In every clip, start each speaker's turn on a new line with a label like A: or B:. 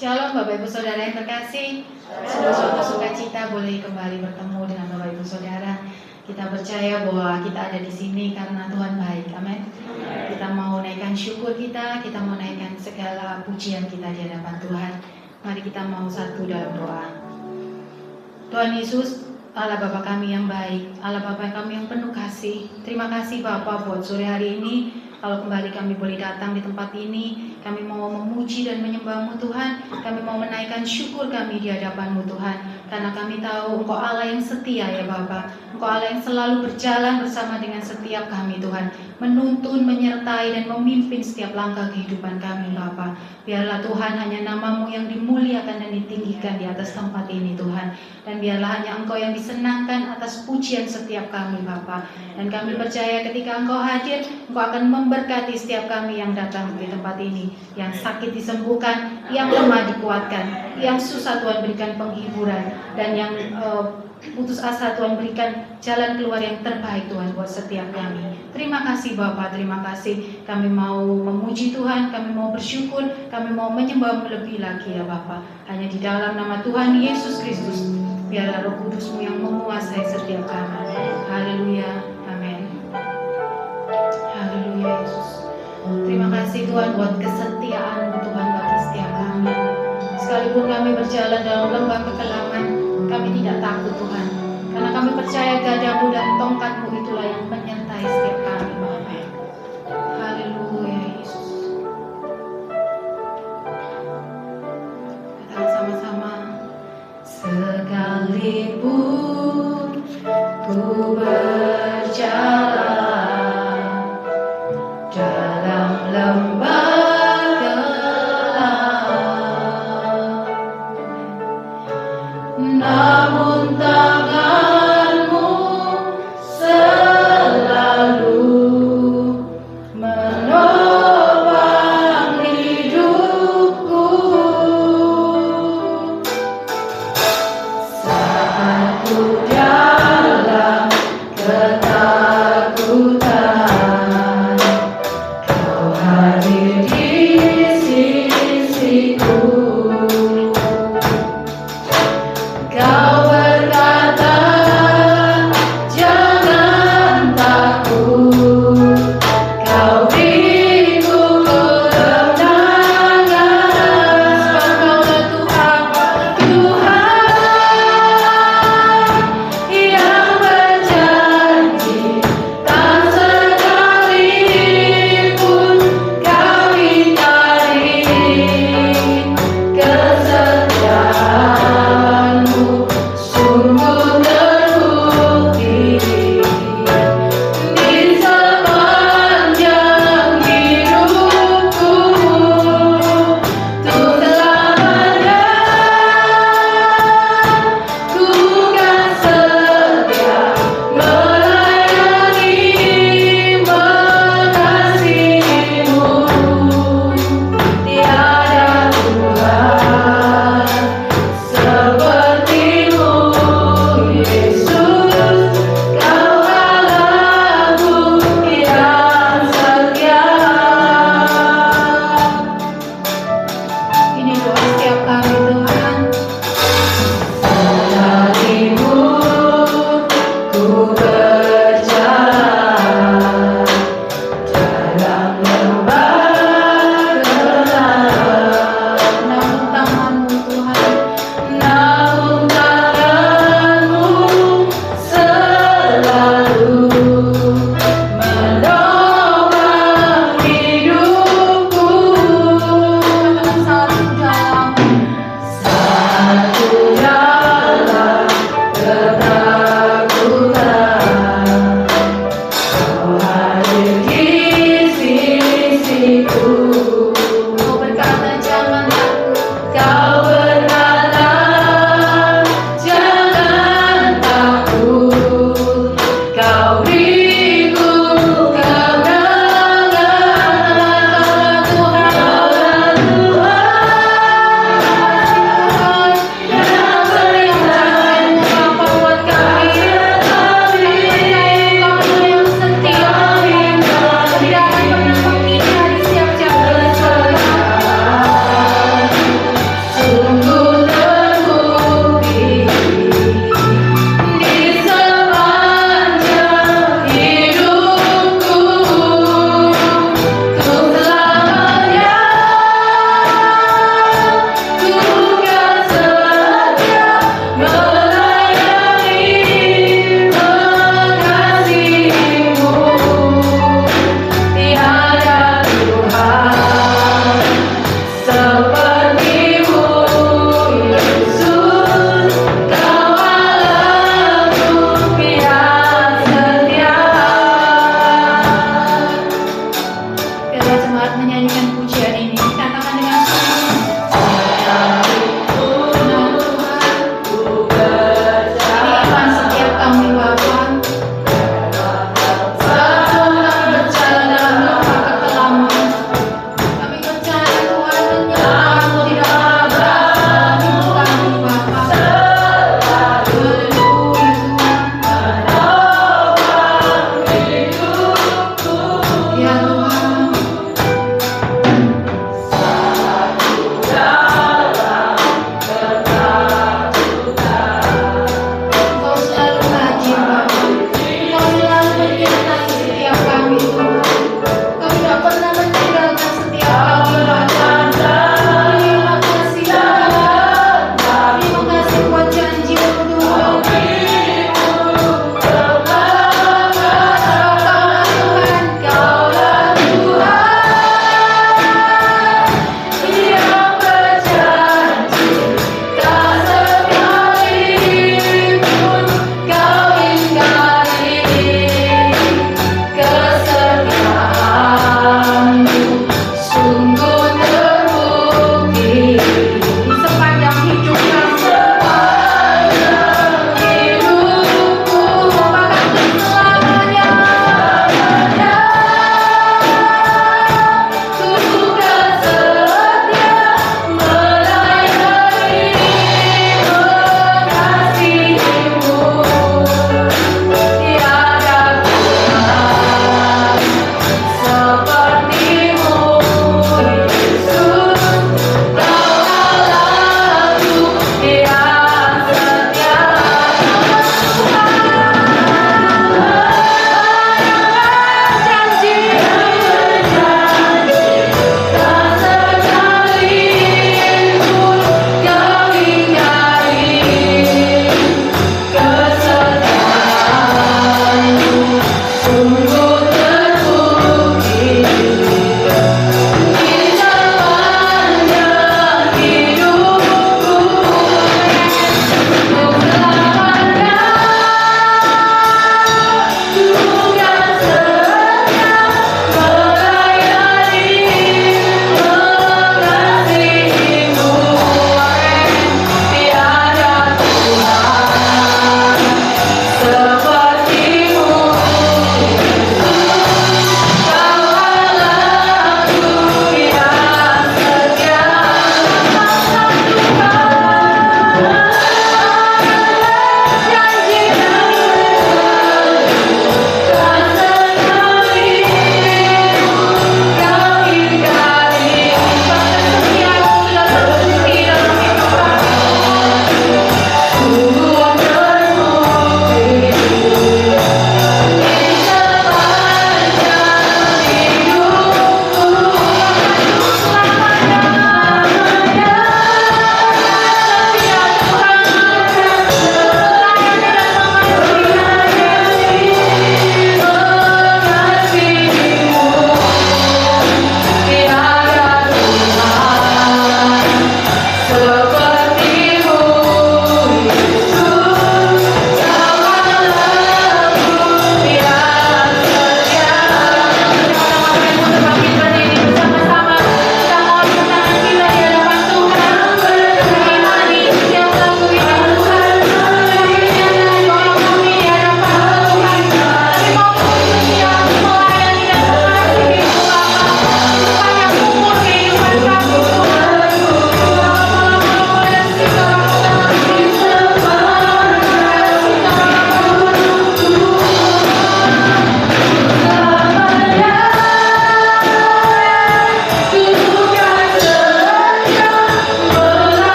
A: Shalom Bapak Ibu Saudara yang terkasih. Sungguh suatu sukacita boleh kembali bertemu dengan Bapak Ibu Saudara. Kita percaya bahwa kita ada di sini karena Tuhan baik. Amin. Kita mau naikkan syukur kita mau naikkan segala pujian kita di hadapan Tuhan. Mari kita mau satu dalam doa. Tuhan Yesus, Allah Bapa kami yang baik, Allah Bapa kami yang penuh kasih. Terima kasih Bapa buat sore hari ini. Kalau kembali kami boleh datang di tempat ini, kami mau memuji dan menyembah-Mu Tuhan. Kami mau menaikkan syukur kami di hadapan-Mu Tuhan. Karena kami tahu Engkau Allah yang setia ya Bapa. Engkau Allah yang selalu berjalan bersama dengan setiap kami Tuhan. Menuntun, menyertai dan memimpin setiap langkah kehidupan kami Bapa. Biarlah Tuhan hanya nama-Mu yang dimuliakan dan ditinggikan di atas tempat ini Tuhan. Dan biarlah hanya Engkau yang disenangkan atas pujian setiap kami Bapa. Dan kami percaya ketika Engkau hadir, Engkau akan memberkati setiap kami yang datang di tempat ini. Yang sakit disembuhkan, yang lemah dikuatkan, yang susah Tuhan berikan penghiburan, dan yang putus asa Tuhan berikan jalan keluar yang terbaik Tuhan buat setiap kami. Terima kasih Bapak, terima kasih. Kami mau memuji Tuhan, kami mau bersyukur, kami mau menyembah-Mu lebih lagi ya Bapak. Hanya di dalam nama Tuhan Yesus Kristus, biarlah Roh Kudus-Mu yang menguasai setiap kami. Haleluya, amin. Haleluya Yesus. Terima kasih Tuhan buat kesetiaan-Mu Tuhan bagi setiap kami. Sekalipun kami berjalan dalam lembah kekelaman, kami tidak takut Tuhan. Karena kami percaya gadamu dan tongkat-Mu itulah yang menyertai setiap kami Bapak. Haleluya Yesus. Kita sama-sama. Sekalipun ku berjalan dalam lembah gelap, namun tangan-Mu selalu menopang hidupku. Saat ku dalam ketakutan,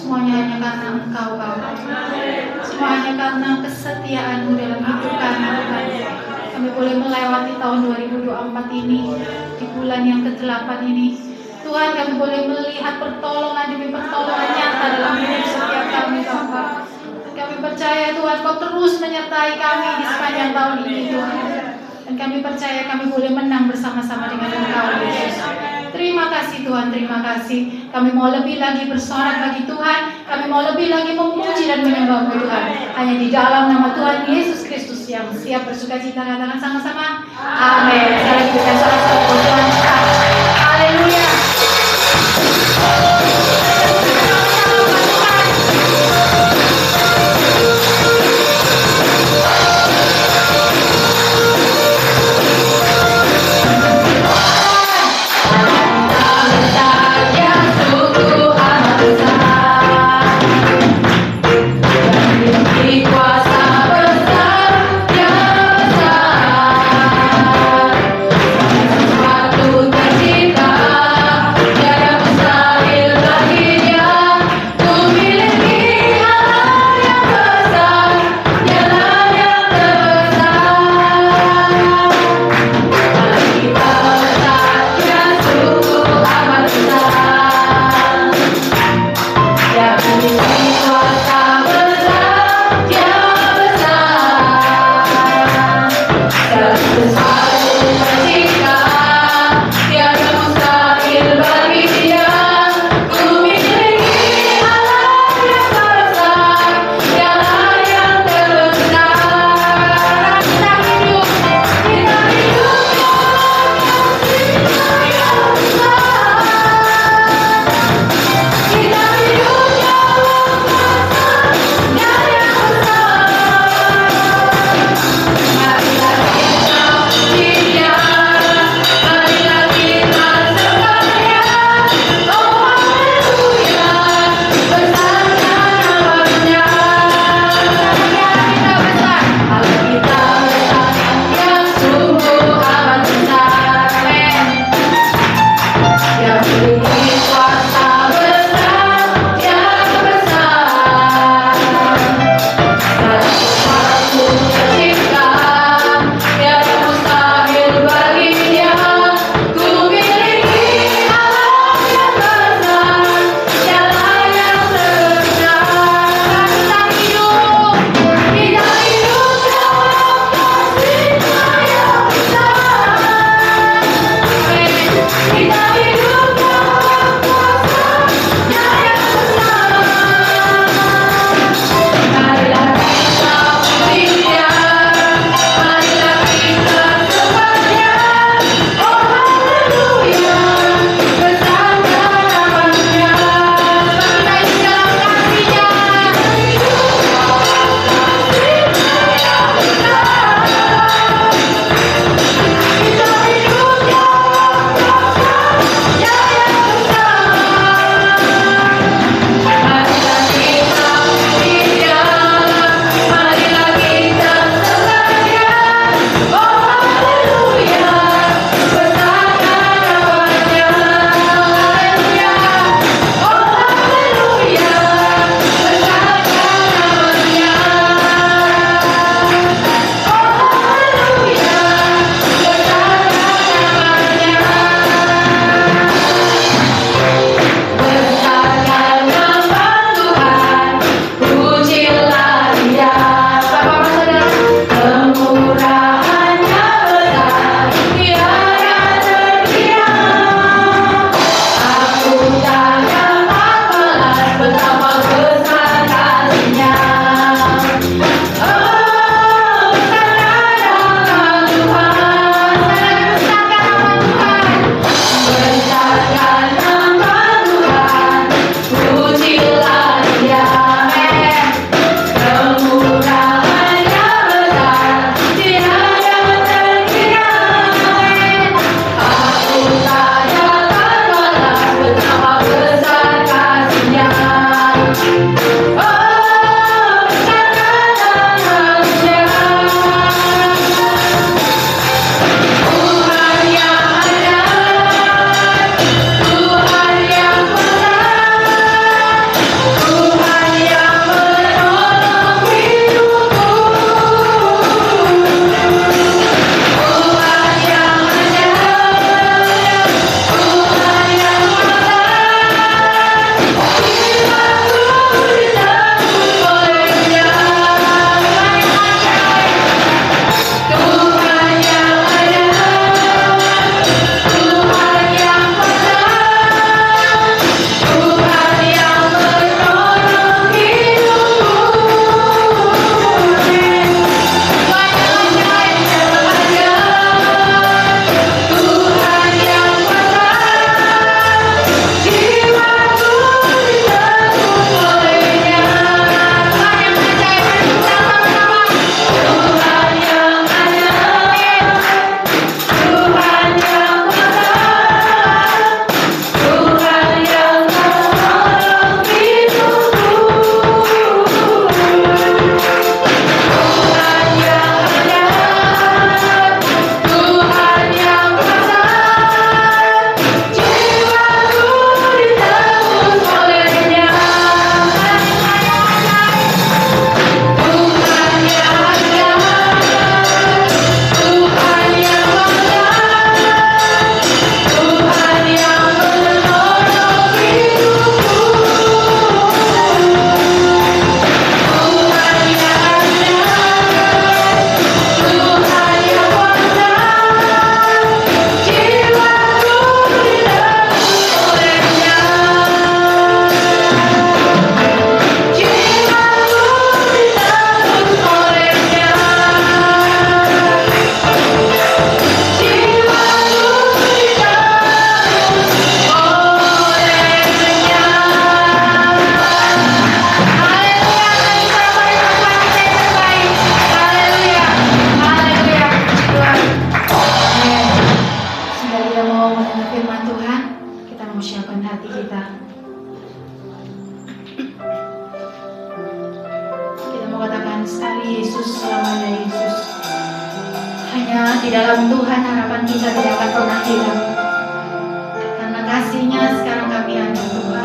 A: Semuanya hanya karena Engkau Bapa. Semuanya karena kesetiaan-Mu dalam hidup kami Tuhan. Kami boleh melewati tahun 2024 ini, di bulan yang ke-8 ini. Tuhan, kami boleh melihat pertolongan demi pertolongan nyata dalam hidup setiap kami Bapa. Kami percaya Tuhan Kau terus menyertai kami di sepanjang tahun ini Tuhan. Dan kami percaya kami boleh menang bersama-sama dengan Engkau Yesus. Terima kasih Tuhan, terima kasih. Kami mau lebih lagi bersorak bagi Tuhan. Kami mau lebih lagi memuji dan menyembah-Mu Tuhan. Hanya di dalam nama Tuhan Yesus Kristus yang siap bersuka cita, katakan sama-sama. Amin. Sekali lagi berikan sorak-sorak buat Tuhan kita. Haleluya.
B: Kuasa besar jasa,
A: Hanya di dalam Tuhan harapan kita tidak akan pernah hilang. Karena kasih-Nya sekarang kami ada Tuhan.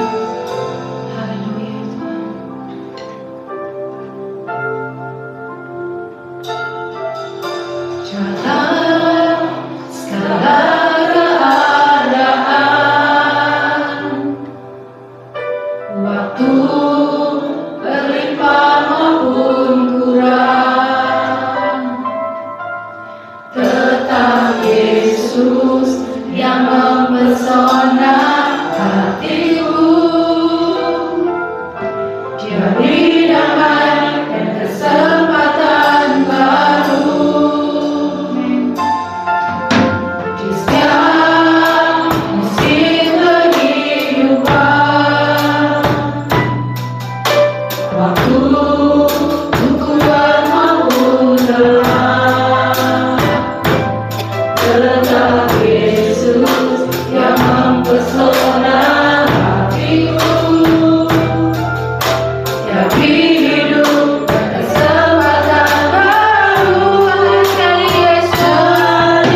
A: Haleluya Tuhan. Jalan segala keadaan, waktu berlimpah maupun kurang, tetap Yesus yang mempesona hatiku. Dia beri damai dan kesempatan baru di setiap musim kehidupan. Waktu kuat maupun lelah, tetap Yesus yang mempesona hatiku. Dia beri hidup dan kesempatan baru. Sekali Yesus,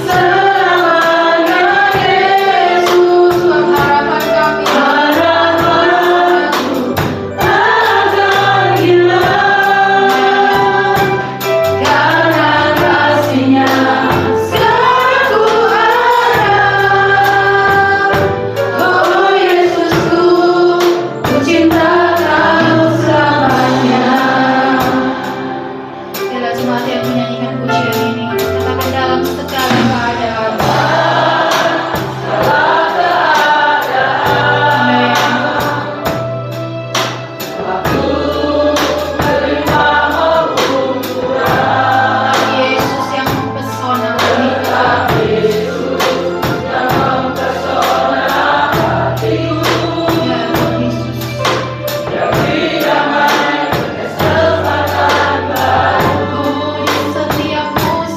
A: selamanya Yesus, pengharapan kami. Harapanku takkan hilang, karena kasih-Nya sekarang ku harap. Oh Yesusku, ku cinta Kau selamanya. Biarlah jemaat yang menyanyikan pujian ini katakan dalam segala keadaan. Amin. Yesus yang mempesona hati. Ya Tuhan Yesus. Oh, di setiap musim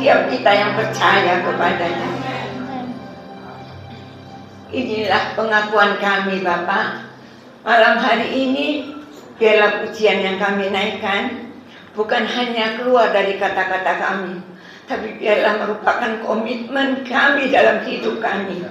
B: setiap kita yang percaya kepadanya. Inilah pengakuan kami Bapa. Malam hari ini biarlah pujian yang kami naikkan bukan hanya keluar dari kata-kata kami, tapi biarlah merupakan komitmen kami dalam hidup kami.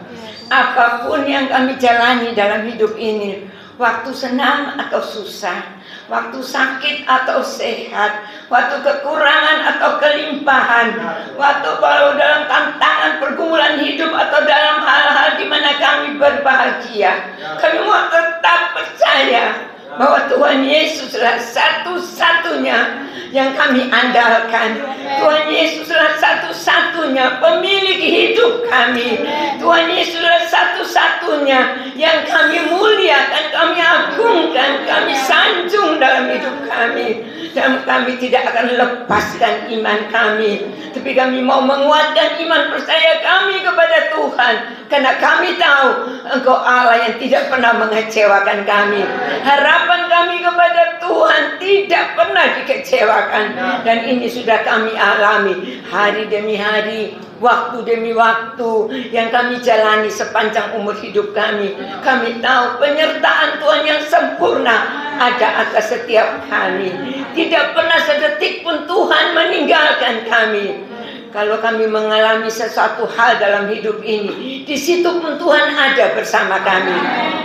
B: Apapun yang kami jalani dalam hidup ini, waktu senang atau susah, waktu sakit atau sehat, waktu kekurangan atau kelimpahan, waktu kalau dalam tantangan pergumulan hidup atau dalam hal-hal di mana kami berbahagia, kami mau tetap percaya bahwa Tuhan Yesuslah satu-satunya yang kami andalkan. Tuhan Yesuslah satu-satunya pemilik hidup kami. Tuhan Yesuslah satu-satunya yang kami muliakan, kami agungkan, kami sanjung dalam hidup kami. Dan kami tidak akan lepaskan iman kami, tapi kami mau menguatkan iman percaya kami kepada Tuhan, karena kami tahu Engkau Allah yang tidak pernah mengecewakan kami. Harapan kami kepada Tuhan tidak pernah dikecewakan, dan ini sudah kami alami hari demi hari, waktu demi waktu yang kami jalani sepanjang umur hidup kami. Kami tahu penyertaan Tuhan yang sempurna ada atas setiap kami. Tidak pernah sedetik pun Tuhan meninggalkan kami. Kalau kami mengalami sesuatu hal dalam hidup ini, di situ pun Tuhan ada bersama kami.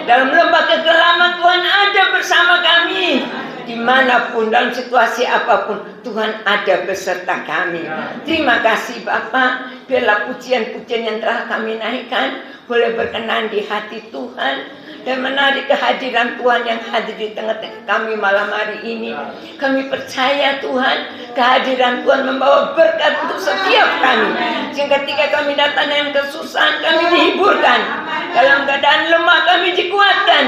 B: Dalam lembah kegelapan Tuhan ada bersama kami. Dimanapun, dalam situasi apapun, Tuhan ada beserta kami. Terima kasih Bapak. Biarlah pujian-pujian yang telah kami naikkan boleh berkenan di hati Tuhan dan menarik kehadiran Tuhan yang hadir di tengah-tengah kami malam hari ini. Kami percaya Tuhan, kehadiran Tuhan membawa berkat untuk setiap kami. Sehingga ketika kami datang dengan kesusahan, kami dihiburkan. Dalam keadaan lemah kami dikuatkan.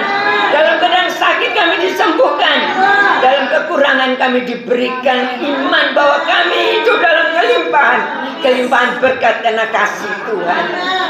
B: Dalam keadaan sakit kami disembuhkan. Dalam kekurangan kami diberikan iman bahwa kami hidup dalam kelimpahan. Kelimpahan berkat karena kasih Tuhan.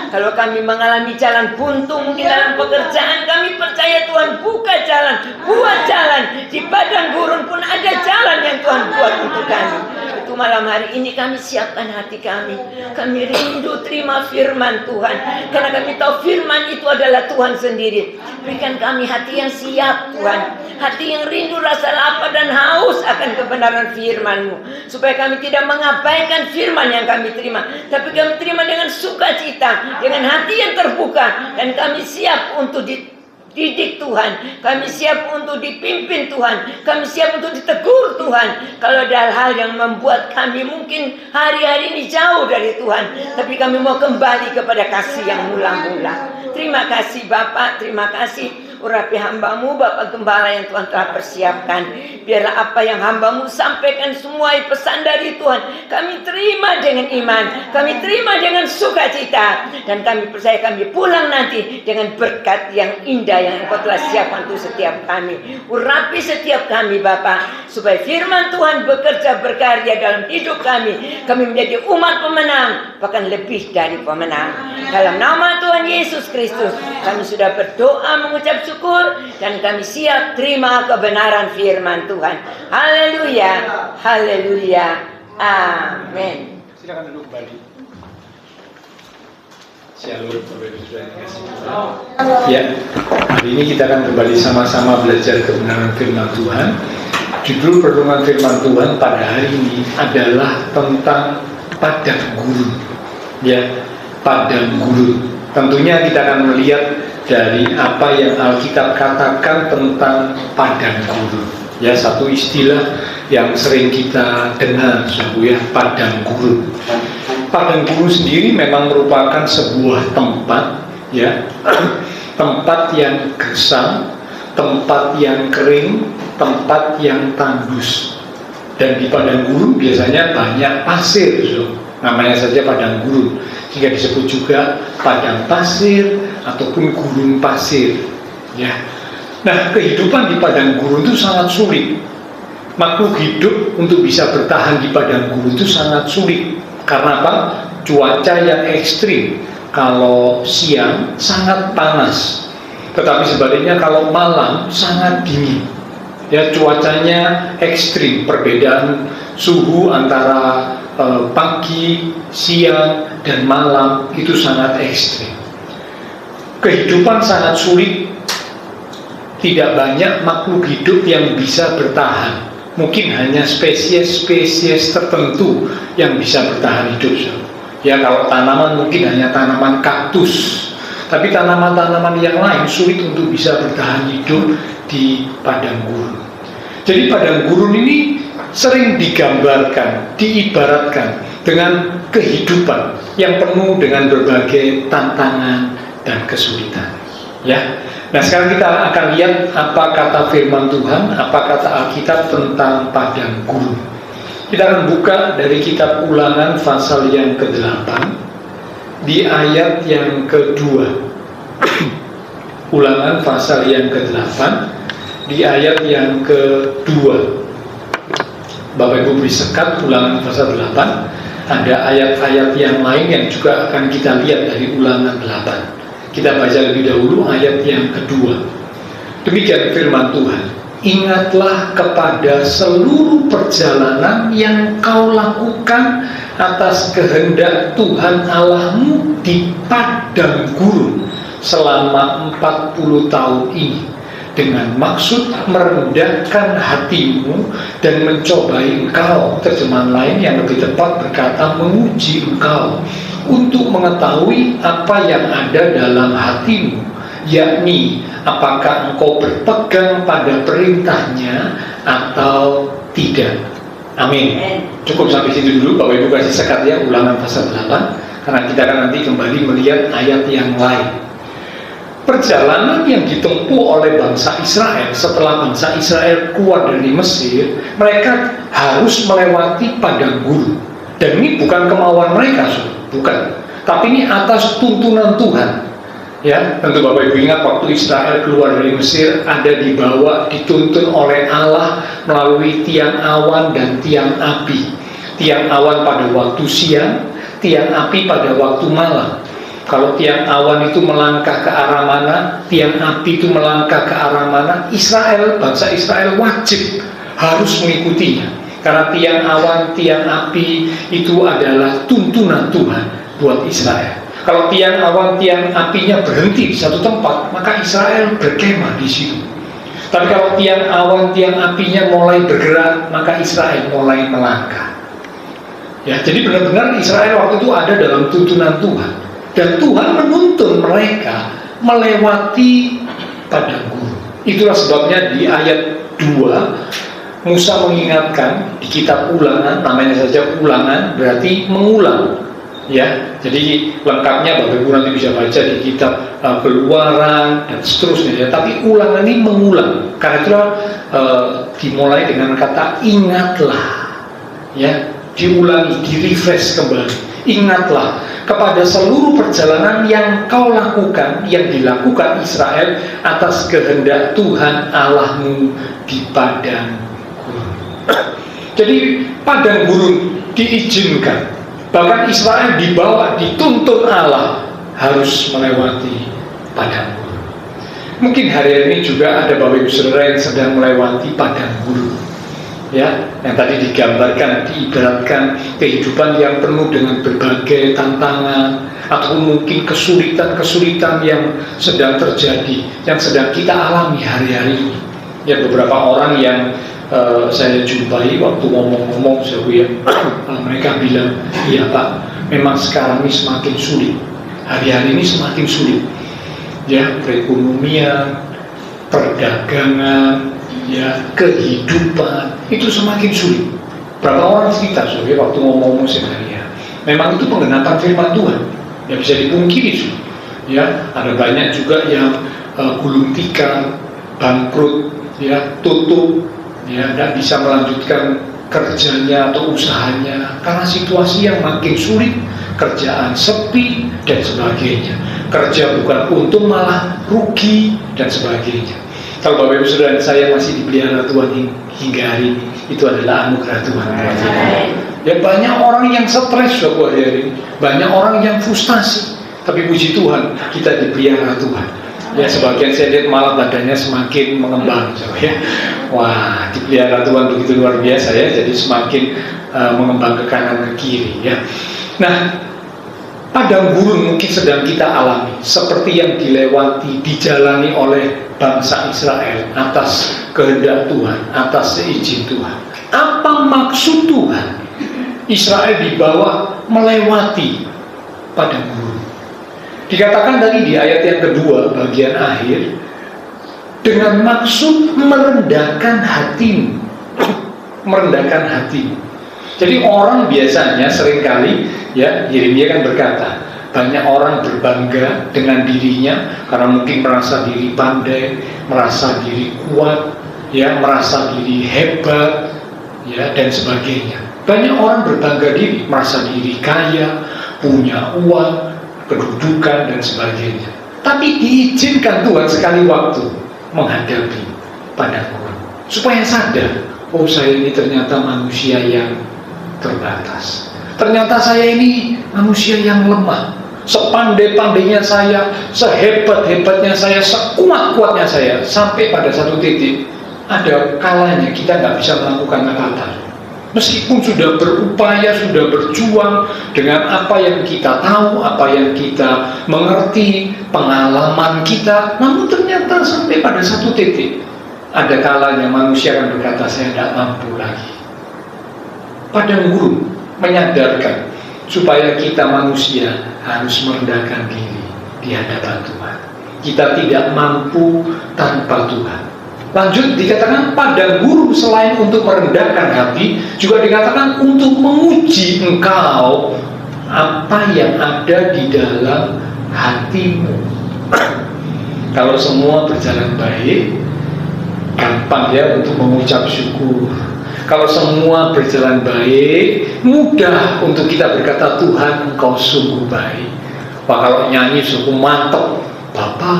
B: Kalau kami mengalami jalan buntu mungkin dalam pekerjaan, kami percaya Tuhan buka jalan, buat jalan. Di padang gurun pun ada jalan yang Tuhan buat untuk kami. Itu malam hari ini kami siapkan hati kami. Kami rindu terima firman Tuhan, karena kami tahu firman itu adalah Tuhan sendiri. Berikan kami hati yang siap Tuhan, hati yang rindu rasa lapar dan haus akan kebenaran firman-Mu, supaya kami tidak mengabaikan firman yang kami terima, tapi kami terima dengan sukacita, dengan hati yang terbuka, dan kami siap untuk didik Tuhan, kami siap untuk dipimpin Tuhan, kami siap untuk ditegur Tuhan. Kalau ada hal yang membuat kami mungkin hari-hari ini jauh dari Tuhan, tapi kami mau kembali kepada kasih yang mula-mula. Terima kasih Bapak, terima kasih. Urapi hamba-Mu Bapak Gembala yang Tuhan telah persiapkan. Biarlah apa yang hamba-Mu sampaikan semua pesan dari Tuhan kami terima dengan iman, kami terima dengan sukacita, dan kami percaya kami pulang nanti dengan berkat yang indah yang Engkau telah siapkan untuk setiap kami. Urapi setiap kami Bapak, supaya firman Tuhan bekerja berkarya dalam hidup kami. Kami menjadi umat pemenang, bahkan lebih dari pemenang. Dalam nama Tuhan Yesus Kristus kami sudah berdoa mengucap syukur, dan kami siap terima kebenaran firman Tuhan. Haleluya, haleluya, amin.
C: Silakan duduk kembali. Shalom, Bapak Ibu Saudara yang dikasihi Tuhan. Ya, hari ini kita akan kembali sama-sama belajar kebenaran firman Tuhan. Judul pertemuan firman Tuhan pada hari ini adalah tentang padang gurun. Ya, padang gurun. Tentunya kita akan melihat dari apa yang Alkitab katakan tentang padang gurun. Ya, satu istilah yang sering kita dengar, ya, padang gurun. Padang gurun sendiri memang merupakan sebuah tempat, ya, tempat yang gersang, tempat yang kering, tempat yang tandus. Dan di padang gurun biasanya banyak pasir, namanya saja padang gurun, sehingga disebut juga padang pasir ataupun gurun pasir. Ya. Nah, kehidupan di padang gurun itu sangat sulit. Makhluk hidup untuk bisa bertahan di padang gurun itu sangat sulit. Karena apa? Cuaca yang ekstrim. Kalau siang sangat panas, tetapi sebaliknya kalau malam sangat dingin. Ya, cuacanya ekstrim, perbedaan suhu antara pagi, siang, dan malam itu sangat ekstrim. Kehidupan sangat sulit, tidak banyak makhluk hidup yang bisa bertahan. Mungkin hanya spesies-spesies tertentu yang bisa bertahan hidup. Ya, kalau tanaman mungkin hanya tanaman kaktus, tapi tanaman-tanaman yang lain sulit untuk bisa bertahan hidup di padang gurun. Jadi padang gurun ini sering digambarkan, diibaratkan dengan kehidupan yang penuh dengan berbagai tantangan dan kesulitan. Ya. Nah, sekarang kita akan lihat apa kata firman Tuhan, apa kata Alkitab tentang padang gurun. Kita akan buka dari kitab Ulangan pasal yang ke-8 di ayat yang kedua. Ulangan pasal yang ke-8 di ayat yang kedua. Bapak Ibu beri sekat Ulangan pasal 8. Ada ayat-ayat yang lain yang juga akan kita lihat dari Ulangan 8. Kita baca lebih dahulu ayat yang kedua. Demikian firman Tuhan. Ingatlah kepada seluruh perjalanan yang kau lakukan atas kehendak Tuhan Allahmu di padang gurun selama 40 tahun ini, dengan maksud merendahkan hatimu dan mencobai engkau. Terjemahan lain yang lebih tepat berkata menguji engkau, untuk mengetahui apa yang ada dalam hatimu, yakni apakah engkau berpegang pada perintahnya atau tidak. Amin. Cukup sampai situ dulu. Bapak Ibu kasih sekat ya Ulangan pasal 8, karena kita akan nanti kembali melihat ayat yang lain. Perjalanan yang ditempuh oleh bangsa Israel setelah bangsa Israel keluar dari Mesir, mereka harus melewati padang gurun. Dan ini bukan kemauan mereka, bukan. Tapi ini atas tuntunan Tuhan. Ya, tentu Bapak Ibu ingat waktu Israel keluar dari Mesir, ada dibawa, dituntun oleh Allah melalui tiang awan dan tiang api. Tiang awan pada waktu siang, tiang api pada waktu malam. Kalau tiang awan itu melangkah ke arah mana, tiang api itu melangkah ke arah mana, Israel, bangsa Israel wajib harus mengikutinya. Karena tiang awan, tiang api itu adalah tuntunan Tuhan buat Israel. Kalau tiang awan, tiang apinya berhenti di satu tempat, maka Israel berkemah di situ. Tapi kalau tiang awan, tiang apinya mulai bergerak, maka Israel mulai melangkah. Ya, jadi benar-benar Israel waktu itu ada dalam tuntunan Tuhan. Dan Tuhan menuntun mereka melewati padang gurun. Itulah sebabnya di ayat 2 Musa mengingatkan di kitab Ulangan, namanya saja Ulangan berarti mengulang. Ya, jadi lengkapnya Bapak Ibu nanti bisa baca di kitab Keluaran dan seterusnya. Ya. Tapi Ulangan ini mengulang. Karena itulah dimulai dengan kata ingatlah. Ya, diulangi, di-refresh kembali. Ingatlah kepada seluruh perjalanan yang kau lakukan, yang dilakukan Israel atas kehendak Tuhan Allahmu di padang. Jadi padang gurun diizinkan. Bahkan Israel dibawa, dituntun Allah harus melewati padang gurun. Mungkin hari ini juga ada Bapak Ibu Saudara yang sedang melewati padang gurun. Ya, yang tadi digambarkan, diibaratkan kehidupan yang penuh dengan berbagai tantangan atau mungkin kesulitan-kesulitan yang sedang terjadi, yang sedang kita alami hari-hari ini. Ya, beberapa orang yang saya jumpai waktu ngomong-ngomong, mereka bilang, iya Pak, memang sekarang ini semakin sulit, hari-hari ini semakin sulit. Ya, perekonomian, perdagangan, ya, kehidupan itu semakin sulit. Berapa orang cerita waktu ngomong-ngomong seharian, memang itu penggenapan firman Tuhan, ya bisa dipungkiri. Ya, ada banyak juga yang gulung tikar, bangkrut, ya, tutup, ya, tidak bisa melanjutkan kerjanya atau usahanya karena situasi yang makin sulit, kerjaan sepi dan sebagainya. Kerja bukan untung malah rugi dan sebagainya. Kalau Bapak Ibu Saudara saya masih dipelihara Tuhan hingga hari ini, itu adalah anugerah Tuhan. Ya, banyak orang yang stres hari ini, banyak orang yang frustasi, tapi puji Tuhan kita dipelihara Tuhan. Ya, sebagian saya lihat malah badannya semakin mengembang, ya. Wah, dipelihara Tuhan begitu luar biasa ya. Jadi semakin mengembang ke kanan ke kiri ya. Nah, padang gurun mungkin sedang kita alami, seperti yang dilewati, dijalani oleh bangsa Israel atas kehendak Tuhan, atas seizin Tuhan. Apa maksud Tuhan Israel dibawa melewati padang gurun? Dikatakan tadi di ayat yang kedua bagian akhir, dengan maksud merendahkan hatimu. Merendahkan hatimu. Jadi orang biasanya seringkali ya, Yeremia kan berkata, banyak orang berbangga dengan dirinya karena mungkin merasa diri pandai, merasa diri kuat, ya, merasa diri hebat, ya, dan sebagainya. Banyak orang berbangga diri, merasa diri kaya, punya uang, kedudukan dan sebagainya. Tapi diizinkan Tuhan sekali waktu menghadapi padang gurun supaya sadar, oh saya ini ternyata manusia yang terbatas. Ternyata saya ini manusia yang lemah. Sepandai-pandainya saya, sehebat-hebatnya saya, sekuat-kuatnya saya, sampai pada satu titik ada kalanya kita nggak bisa melakukan apa-apa. Meskipun sudah berupaya, sudah berjuang dengan apa yang kita tahu, apa yang kita mengerti, pengalaman kita, namun ternyata sampai pada satu titik ada kalanya manusia akan berkata, saya tidak mampu lagi. Padang gurun menyadarkan supaya kita manusia harus merendahkan diri di hadapan Tuhan. Kita tidak mampu tanpa Tuhan. Lanjut dikatakan padang gurun selain untuk merendahkan hati, juga dikatakan untuk menguji engkau apa yang ada di dalam hatimu. Kalau semua berjalan baik, gampang ya untuk mengucap syukur. Kalau semua berjalan baik, mudah untuk kita berkata, Tuhan engkau sungguh baik. Wah, kalau nyanyi sungguh mantap, Bapa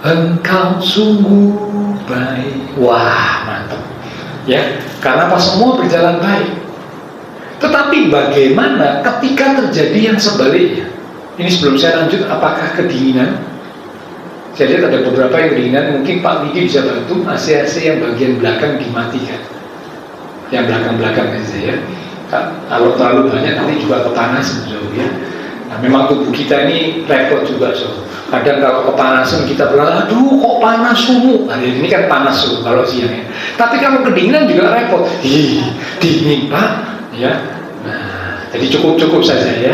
C: engkau sungguh baik. Wah, mantap ya, karena apa, semua berjalan baik. Tetapi bagaimana ketika terjadi yang sebaliknya? Ini sebelum saya lanjut, apakah kedinginan? Saya lihat ada beberapa yang kedinginan. Mungkin Pak Diki bisa bantu, AC-AC yang bagian belakang dimatikan, yang belakang-belakang aja ya. Kalau terlalu banyak nanti juga kepanasan ya. Nah, memang tubuh kita ini repot juga so. Kadang kalau kepanasan kita bilang, aduh kok panas suhu. Nah, ini kan panas suhu kalau siang ya. Tapi kalau kedinginan juga repot. Dingin Pak ya. Nah, jadi cukup saja ya.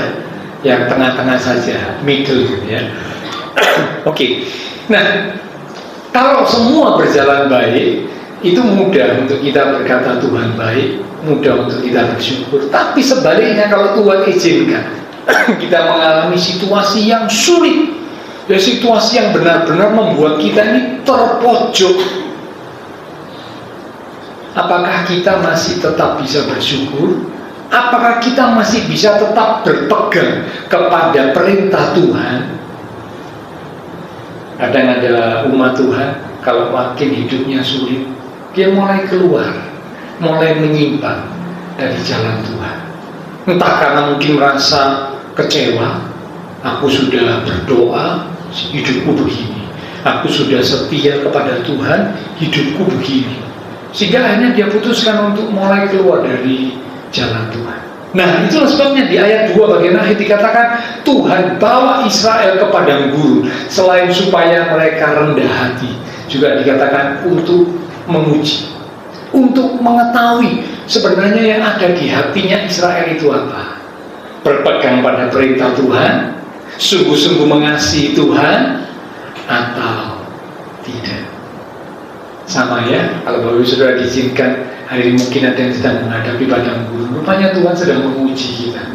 C: Yang tengah-tengah saja, middle ya. Oke. Nah, kalau semua berjalan baik, itu mudah untuk kita berkata Tuhan baik, mudah untuk kita bersyukur. Tapi sebaliknya kalau Tuhan izinkan kita mengalami situasi yang sulit, ya, situasi yang benar-benar membuat kita ini terpojok, apakah kita masih tetap bisa bersyukur? Apakah kita masih bisa tetap berpegang kepada perintah Tuhan? Kadang ada umat Tuhan kalau makin hidupnya sulit, dia mulai keluar, mulai menyimpang dari jalan Tuhan. Entah karena mungkin merasa kecewa, aku sudah berdoa, hidupku begini. Aku sudah setia kepada Tuhan, hidupku begini. Sehingga akhirnya dia putuskan untuk mulai keluar dari jalan Tuhan. Nah, itulah sebabnya di ayat 2 bagian akhir dikatakan Tuhan bawa Israel ke padang gurun, selain supaya mereka rendah hati, juga dikatakan untuk menguji, untuk mengetahui sebenarnya yang ada di hatinya Israel itu apa. Berpegang pada perintah Tuhan, sungguh-sungguh mengasihi Tuhan, atau tidak. Sama ya, kalau Bapak Ibu Saudara diizinkan hari ini mungkin ada yang sedang menghadapi padang gurun, rupanya Tuhan sedang menguji kita.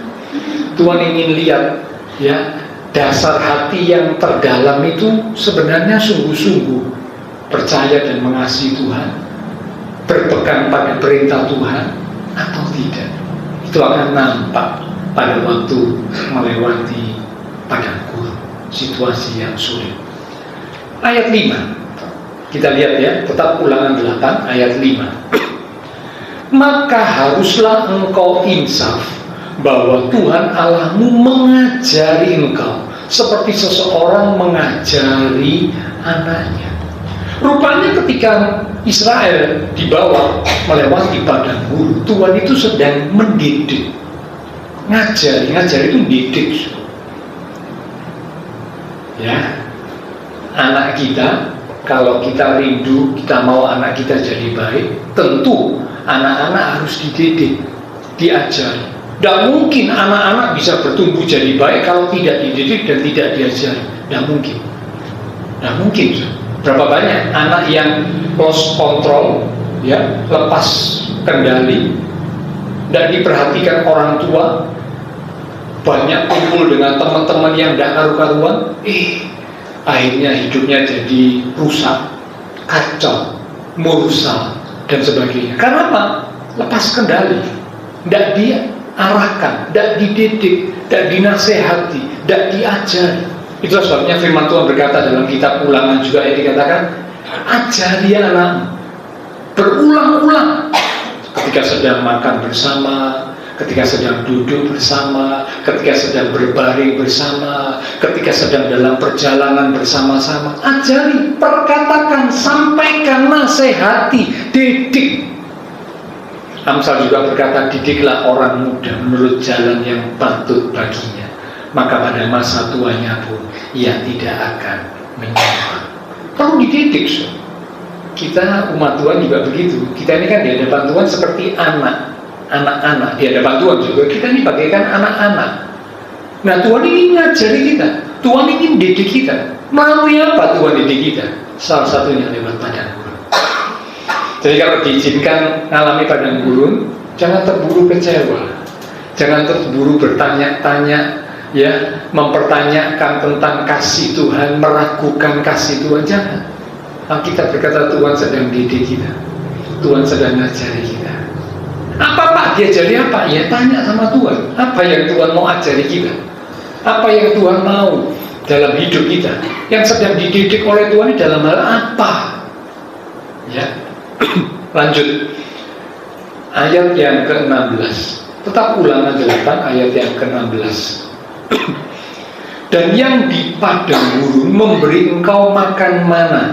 C: Tuhan ingin lihat ya, dasar hati yang terdalam itu sebenarnya sungguh-sungguh percaya dan mengasihi Tuhan, berpegang pada perintah Tuhan atau tidak. Itu akan nampak pada waktu melewati padang gurun, situasi yang sulit. Ayat 5 kita lihat ya, tetap Ulangan 8 ayat 5. Maka haruslah engkau insaf bahwa Tuhan Allahmu mengajari engkau seperti seseorang mengajari anaknya. Rupanya ketika Israel dibawa melewati padang gurun, Tuhan itu sedang mendidik. Ngajar itu didik. Ya, anak kita, kalau kita rindu, kita mau anak kita jadi baik, tentu anak-anak harus dididik, diajari. Tidak mungkin anak-anak bisa bertumbuh jadi baik kalau tidak dididik dan tidak diajari. Tidak mungkin. Tidak mungkin. Berapa banyak anak yang lost control, ya, lepas kendali, dan diperhatikan orang tua, banyak kumpul dengan teman-teman yang tidak karu-karuan, akhirnya hidupnya jadi rusak, kacau, mursal, dan sebagainya. Karena apa? Lepas kendali, tidak diarahkan, tidak dididik, tidak dinasehati, tidak diajari. Itulah sebabnya firman Tuhan berkata dalam kitab Ulangan juga yang dikatakan, ajari anak berulang-ulang ketika sedang makan bersama, ketika sedang duduk bersama, ketika sedang berbaring bersama, ketika sedang dalam perjalanan bersama-sama. Ajari, perkatakan, sampaikan, nasihati, didik. Amsal juga berkata, didiklah orang muda menurut jalan yang patut baginya, maka pada masa tuanya pun ia tidak akan menyerah. Perlu dididik. Kita umat Tuhan juga begitu. Kita ini kan di hadapan Tuhan seperti anak-anak. Di hadapan Tuhan juga kita ini bagaikan anak-anak. Nah, Tuhan ingin ngajari kita, Tuhan ingin didik kita. Melalui apa Tuhan didik kita? Salah satunya lewat padang gurun. Jadi kalau diizinkan mengalami padang gurun, jangan terburu kecewa, jangan terburu bertanya-tanya, ya, mempertanyakan tentang kasih Tuhan, meragukan kasih Tuhan. Jangan. Kita berkata Tuhan sedang didik kita, Tuhan sedang ngajari kita. Apa Pak diajari apa? Ya tanya sama Tuhan. Apa yang Tuhan mau ajari kita? Apa yang Tuhan mau dalam hidup kita? Yang sedang dididik oleh Tuhan dalam hal apa? Ya. Lanjut. Ayat yang ke-16. Tetap Ulangan 8 ayat yang ke-16. Dan yang di padang gurun memberi engkau makan mana.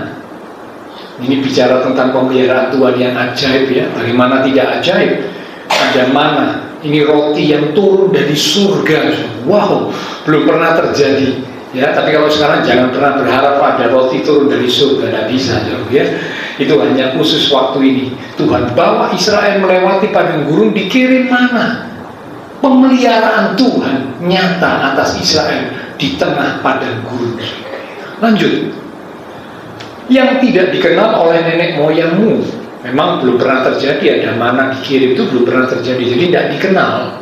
C: Ini bicara tentang pemeliharaan Tuhan yang ajaib, ya. Bagaimana tidak ajaib? Ada mana. Ini roti yang turun dari surga. Wow, belum pernah terjadi, ya. Tapi kalau sekarang jangan pernah berharap ada roti turun dari surga. Tidak bisa, ya. Itu hanya khusus waktu ini. Tuhan bawa Israel melewati padang gurun, dikirim mana. Pemeliharaan Tuhan nyata atas Israel di tengah padang gurun. Lanjut. Yang tidak dikenal oleh nenek moyangmu, memang belum pernah terjadi. Ada mana dikirim itu belum pernah terjadi. Jadi tidak dikenal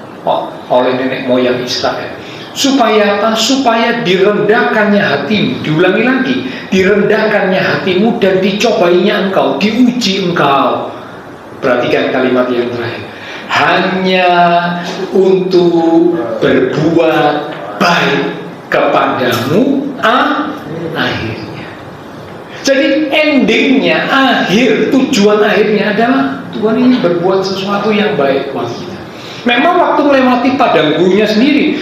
C: oleh nenek moyang Israel. Supaya apa? Supaya direndahkannya hatimu. Diulangi lagi, direndahkannya hatimu dan dicobainya engkau, diuji engkau. Perhatikan kalimat yang terakhir. Hanya untuk berbuat baik kepadamu akhirnya. Jadi endingnya, tujuan akhirnya adalah Tuhan ini berbuat sesuatu yang baik buat kita. Memang waktu melewati padang gurunnya sendiri,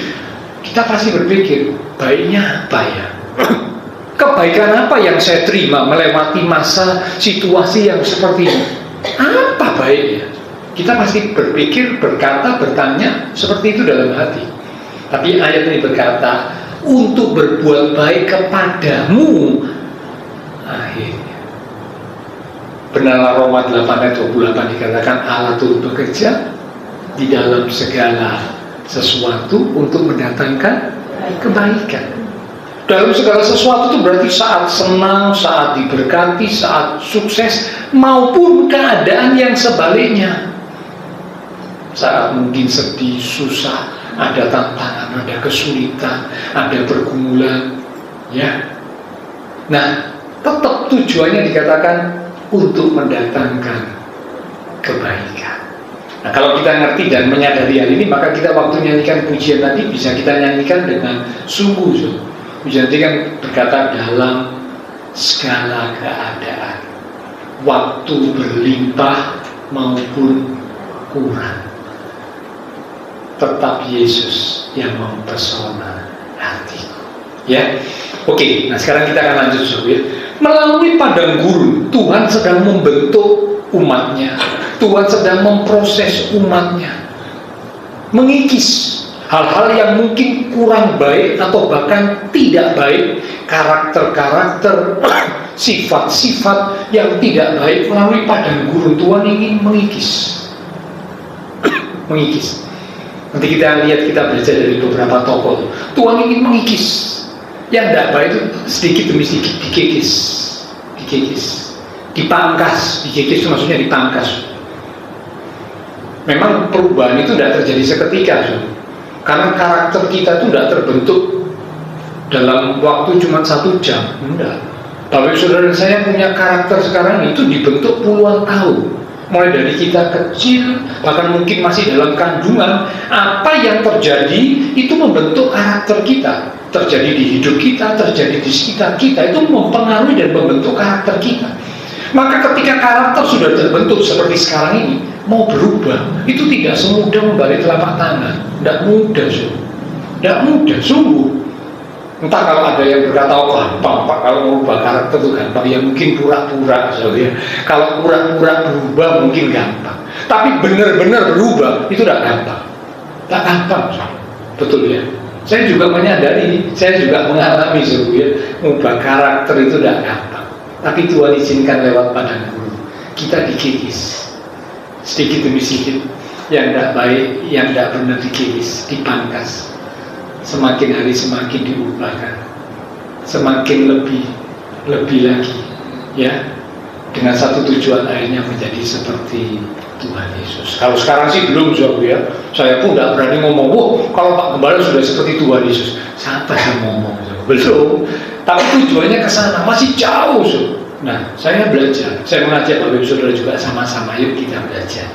C: kita pasti berpikir, baiknya apa ya? Kebaikan apa yang saya terima melewati masa situasi yang seperti ini? Apa baiknya? Kita pasti berpikir, berkata, bertanya seperti itu dalam hati. Tapi ayat ini berkata, untuk berbuat baik kepadamu akhirnya. Benar Roma 8 ayat 28 dikatakan Allah turut bekerja di dalam segala sesuatu untuk mendatangkan kebaikan. Dalam segala sesuatu itu berarti saat senang, saat diberkati, saat sukses, maupun keadaan yang sebaliknya. Saat mungkin sedih, susah, ada tantangan, ada kesulitan, ada pergumulan, ya. Nah, tetap tujuannya dikatakan untuk mendatangkan kebaikan. Nah, kalau kita ngerti dan menyadari hal ini, maka kita waktu nyanyikan pujian tadi bisa kita nyanyikan dengan sungguh. Pujian tadi kan berkata dalam segala keadaan, waktu berlimpah maupun kurang, tetap Yesus yang mempesona hatiku. Ya, oke. Nah sekarang kita akan lanjut ya. Melalui padang gurun, Tuhan sedang membentuk umatnya. Tuhan sedang memproses umatnya, mengikis hal-hal yang mungkin kurang baik atau bahkan tidak baik, karakter-karakter, sifat-sifat yang tidak baik. Melalui padang gurun Tuhan ingin mengikis. Mengikis. Nanti kita lihat, kita belajar dari beberapa tokoh. Tuhan ingin mengikis yang tidak baik itu sedikit demi sedikit dikikis, dipangkas. Dikikis itu maksudnya dipangkas. Memang perubahan itu tidak terjadi seketika, karena karakter kita itu tidak terbentuk dalam waktu cuma 1 jam. Enggak. Tapi saudara saya punya karakter sekarang itu dibentuk puluhan tahun. Mulai dari kita kecil, bahkan mungkin masih dalam kandungan, apa yang terjadi itu membentuk karakter kita. Terjadi di hidup kita, terjadi di sekitar kita, itu mempengaruhi dan membentuk karakter kita. Maka ketika karakter sudah terbentuk seperti sekarang ini, mau berubah, itu tidak semudah membalik telapak tangan. Tidak mudah, tidak mudah, sungguh. Entah kalau ada yang berkata, oh gampang Pak, kalau merubah karakter itu gampang. Ya mungkin pura-pura, ya. Kalau pura-pura berubah mungkin gampang. Tapi benar-benar berubah, itu tidak gampang. Tidak gampang, betul ya. Saya juga menyadari, saya juga mengalami, ya, mengubah karakter itu tidak gampang. Tapi Tuhan izinkan lewat padang gurun, kita dikikis sedikit demi sedikit. Yang tidak baik, yang tidak benar dikikis, dipangkas. Semakin hari semakin diubahkan, semakin lebih lagi, ya, dengan satu tujuan akhirnya menjadi seperti Tuhan Yesus. Kalau sekarang sih belum, ya. Saya pun tidak berani ngomong, kalau Pak Gembala sudah seperti Tuhan Yesus. Siapa yang ngomong? Belum. Tapi tujuannya ke sana, masih jauh. Nah, saya belajar. Saya mengajak Bapak Ibu Saudara juga sama-sama, yuk kita belajar.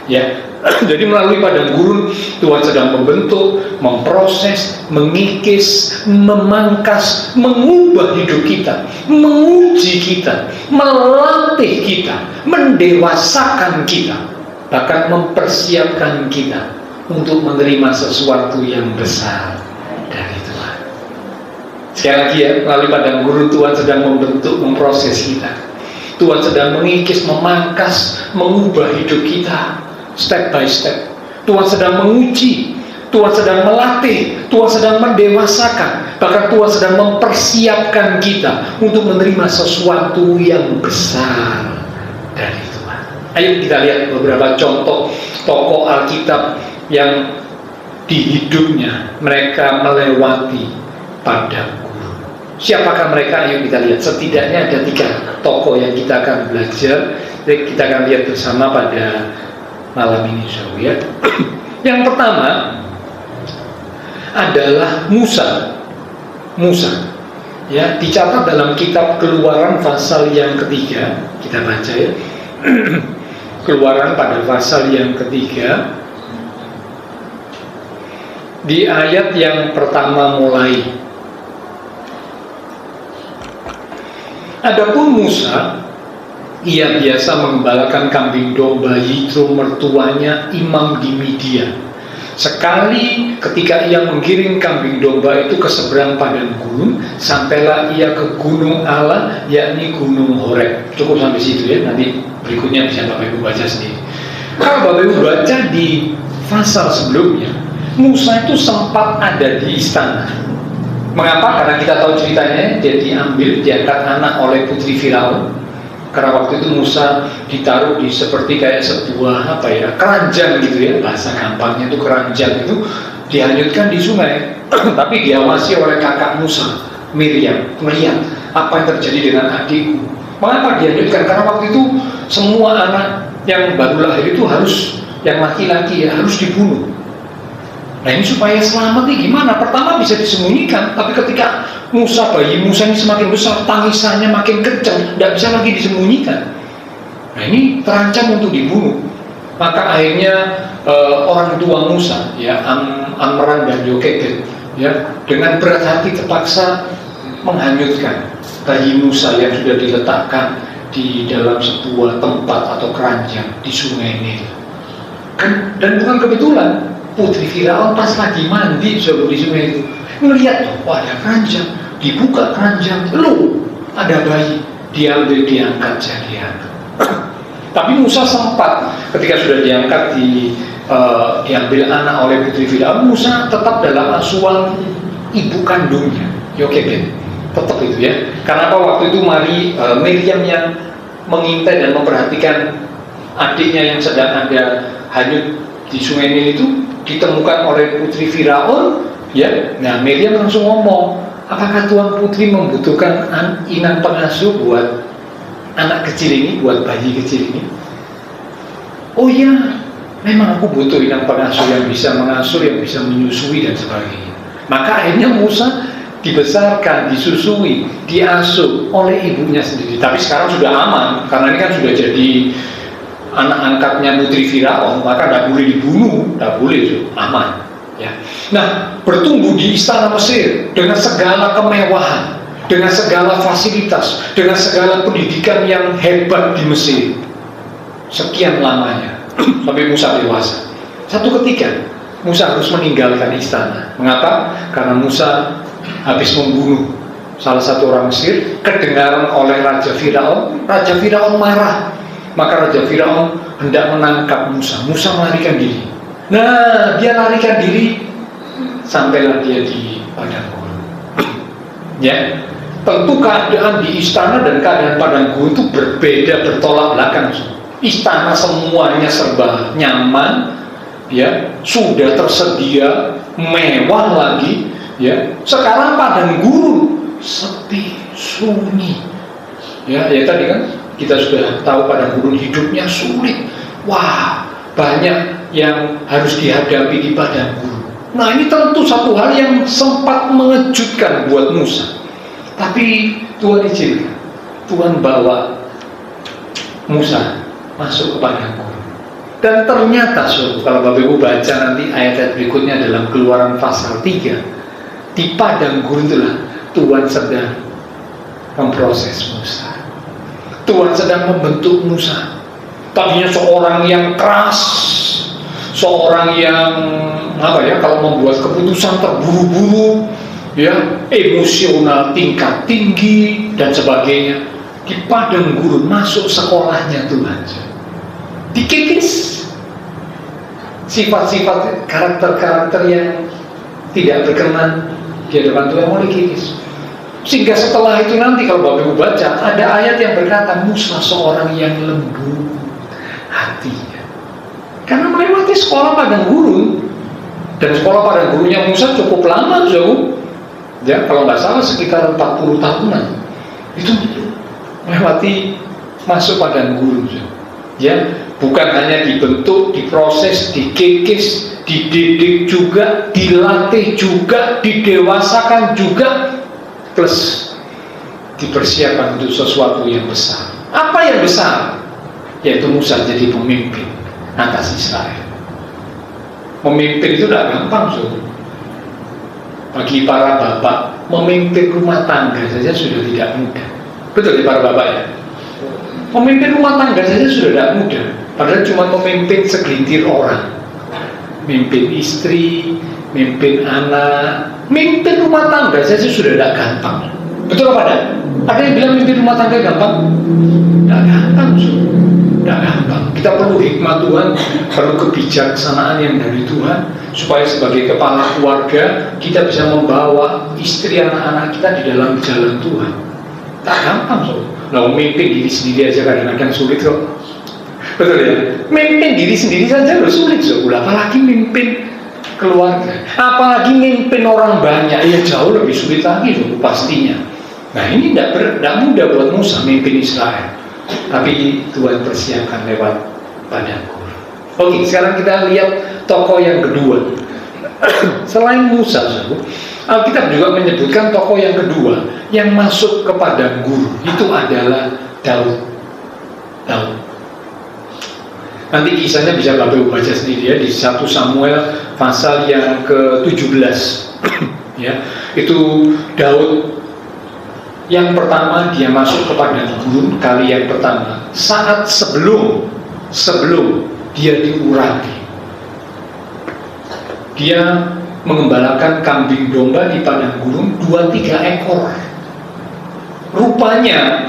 C: Ya, jadi melalui padang gurun Tuhan sedang membentuk, memproses, mengikis, memangkas, mengubah hidup kita, menguji kita, melatih kita, mendewasakan kita, bahkan mempersiapkan kita untuk menerima sesuatu yang besar dari Tuhan. Sekali lagi ya, melalui padang gurun Tuhan sedang membentuk, memproses kita. Tuhan sedang mengikis, memangkas, mengubah hidup kita step by step. Tuhan sedang menguji, Tuhan sedang melatih, Tuhan sedang mendewasakan, bahkan Tuhan sedang mempersiapkan kita untuk menerima sesuatu yang besar dari Tuhan. Ayo kita lihat beberapa contoh tokoh Alkitab yang di hidupnya mereka melewati padang gurun. Siapakah mereka? Ayo kita lihat. Setidaknya ada 3 tokoh yang kita akan belajar. Jadi kita akan lihat bersama pada malam ini, ya. Yang pertama adalah Musa. Ya, dicatat dalam kitab Keluaran pasal yang ketiga. Kita baca ya. Keluaran pada pasal yang ketiga, di ayat yang pertama mulai. Adapun Musa, ia biasa mengembalakan kambing domba Yitro mertuanya imam di Midian. Sekali ketika ia menggiring kambing domba itu ke seberang padang gurun, sampailah ia ke gunung Allah, yakni gunung Horeb. Cukup sampai situ ya, nanti berikutnya bisa Bapak Ibu baca sendiri. Kalau Bapak Ibu baca di pasal sebelumnya, Musa itu sempat ada di istana. Mengapa? Karena kita tahu ceritanya, dia diangkat anak oleh putri Firaun. Karena waktu itu Musa ditaruh di seperti kayak sebuah keranjang gitu ya, bahasa gampangnya itu keranjang itu dihanyutkan di sungai. Tapi diawasi oleh kakak Musa, Miriam, melihat apa yang terjadi dengan adikku. Mengapa dihanyutkan? Karena waktu itu semua anak yang baru lahir itu harus, yang laki-laki ya, harus dibunuh. Nah ini supaya selamat nih gimana? Pertama bisa disembunyikan, tapi ketika bayi Musa ini semakin besar, tangisannya makin kencang, tidak bisa lagi disembunyikan. Nah ini terancam untuk dibunuh. Maka akhirnya orang tua Musa, ya Amran dan Yokebed, ya dengan berat hati terpaksa menghanyutkan bayi Musa yang sudah diletakkan di dalam sebuah tempat atau keranjang di sungai Nil. Dan bukan kebetulan. putri Firaun pas lagi mandi di sungai itu, ngelihat wah ada keranjang, dibuka keranjang, ada bayi, diambil diangkat jadi anak. Tapi Musa sempat ketika sudah diangkat diambil anak oleh putri Firaun, Musa tetap dalam asuhan ibu kandungnya. Yokebed, tetap itu ya. Karena apa, waktu itu Miriam yang mengintai dan memperhatikan adiknya yang sedang ada hanyut di sungai Nil itu ditemukan oleh putri Firaun, ya. Nah, Miriam langsung ngomong, apakah Tuan Putri membutuhkan inang pengasuh buat anak kecil ini, buat bayi kecil ini? Oh iya, memang aku butuh inang pengasuh yang bisa mengasuh, yang bisa menyusui dan sebagainya. Maka akhirnya Musa dibesarkan, disusui, diasuh oleh ibunya sendiri. Tapi sekarang sudah aman, karena ini kan sudah jadi anak angkatnya putri Firaun, maka tidak boleh dibunuh, tidak boleh, aman. Ya. Nah, bertumbuh di istana Mesir dengan segala kemewahan, dengan segala fasilitas, dengan segala pendidikan yang hebat di Mesir. Sekian lamanya sampai Musa dewasa. Satu ketika Musa harus meninggalkan istana. Mengapa? Karena Musa habis membunuh salah satu orang Mesir, kedengaran oleh Raja Firaun. Raja Firaun marah, maka Raja Firaun hendak menangkap Musa. Musa melarikan diri. Nah, dia larikan diri, sampailah dia di padang gurun. Ya, tentu keadaan di istana dan keadaan padang gurun itu berbeda, bertolak belakang. Istana semuanya serba nyaman, ya, sudah tersedia, mewah lagi, ya. Sekarang padang gurun sepi, sunyi. Ya tadi kan kita sudah tahu padang gurun hidupnya sulit. Wah, banyak yang harus dihadapi di padang gurun. Nah, ini tentu satu hal yang sempat mengejutkan buat Musa. Tapi Tuhan izinkan, Tuhan bawa Musa masuk ke padang gurun. Dan ternyata kalau Bapak Ibu baca nanti ayat-ayat berikutnya dalam Keluaran pasal 3, di padang gurun itulah Tuhan sedang memproses Musa. Tuhan sedang membentuk Musa. Tadinya seorang yang keras, seorang yang kalau membuat keputusan terburu-buru, ya, emosional tingkat tinggi dan sebagainya. Di padang gurun masuk sekolahnya Tuhan, dikikis sifat-sifat karakter-karakter yang tidak berkenan di hadapan Tuhan, mau dikikis. Sehingga setelah itu nanti kalau Bapak Ibu baca, ada ayat yang berkata Musa seorang yang lembut hatinya, karena melewati sekolah padang gurun. Dan sekolah padang gurunnya Musa cukup lama, jauh, ya, kalau nggak salah sekitar 40 tahunan itu melewati masuk padang gurun, ya. Bukan hanya dibentuk, diproses, dikikis, dididik juga, dilatih juga, didewasakan juga, plus dipersiapkan untuk sesuatu yang besar. Apa yang besar? Yaitu Musa jadi pemimpin atas Israel. Memimpin itu tidak gampang, bagi para bapak, memimpin rumah tangga saja sudah tidak mudah. Betul ya para bapak ya? Memimpin rumah tangga saja sudah tidak mudah. Padahal cuma memimpin segelintir orang. Mimpin istri, mimpin anak, mimpin rumah tangga saja sudah tidak gampang. Betul apa tidak? Ada yang bilang mimpin rumah tangga gampang? Tidak gampang, tidak gampang. Kita perlu hikmat Tuhan, perlu kebijaksanaan yang dari Tuhan, supaya sebagai kepala keluarga kita bisa membawa istri anak-anak kita di dalam jalan Tuhan. Tak gampang, Nah, memimpin diri sendiri aja kadang-kadang sulit kok. Betul ya? Memimpin diri sendiri saja loh sulit, apalagi mimpin keluarga, apalagi mimpin orang banyak, ya jauh lebih sulit lagi pastinya. Nah, ini tidak mudah buat Musa mimpin Israel, tapi Tuhan persiapkan lewat padang gurun. Oke, sekarang kita lihat tokoh yang kedua. Selain Musa, Alkitab juga menyebutkan tokoh yang kedua yang masuk ke padang gurun, itu adalah Daud. Nanti kisahnya bisa Bapak Ibu baca sendiri ya, di 1 Samuel pasal yang ke-17. Ya, itu Daud yang pertama dia masuk ke padang gurun kali yang pertama saat sebelum dia diurapi. dia mengembalakan kambing domba di padang gurun 2-3 ekor. Rupanya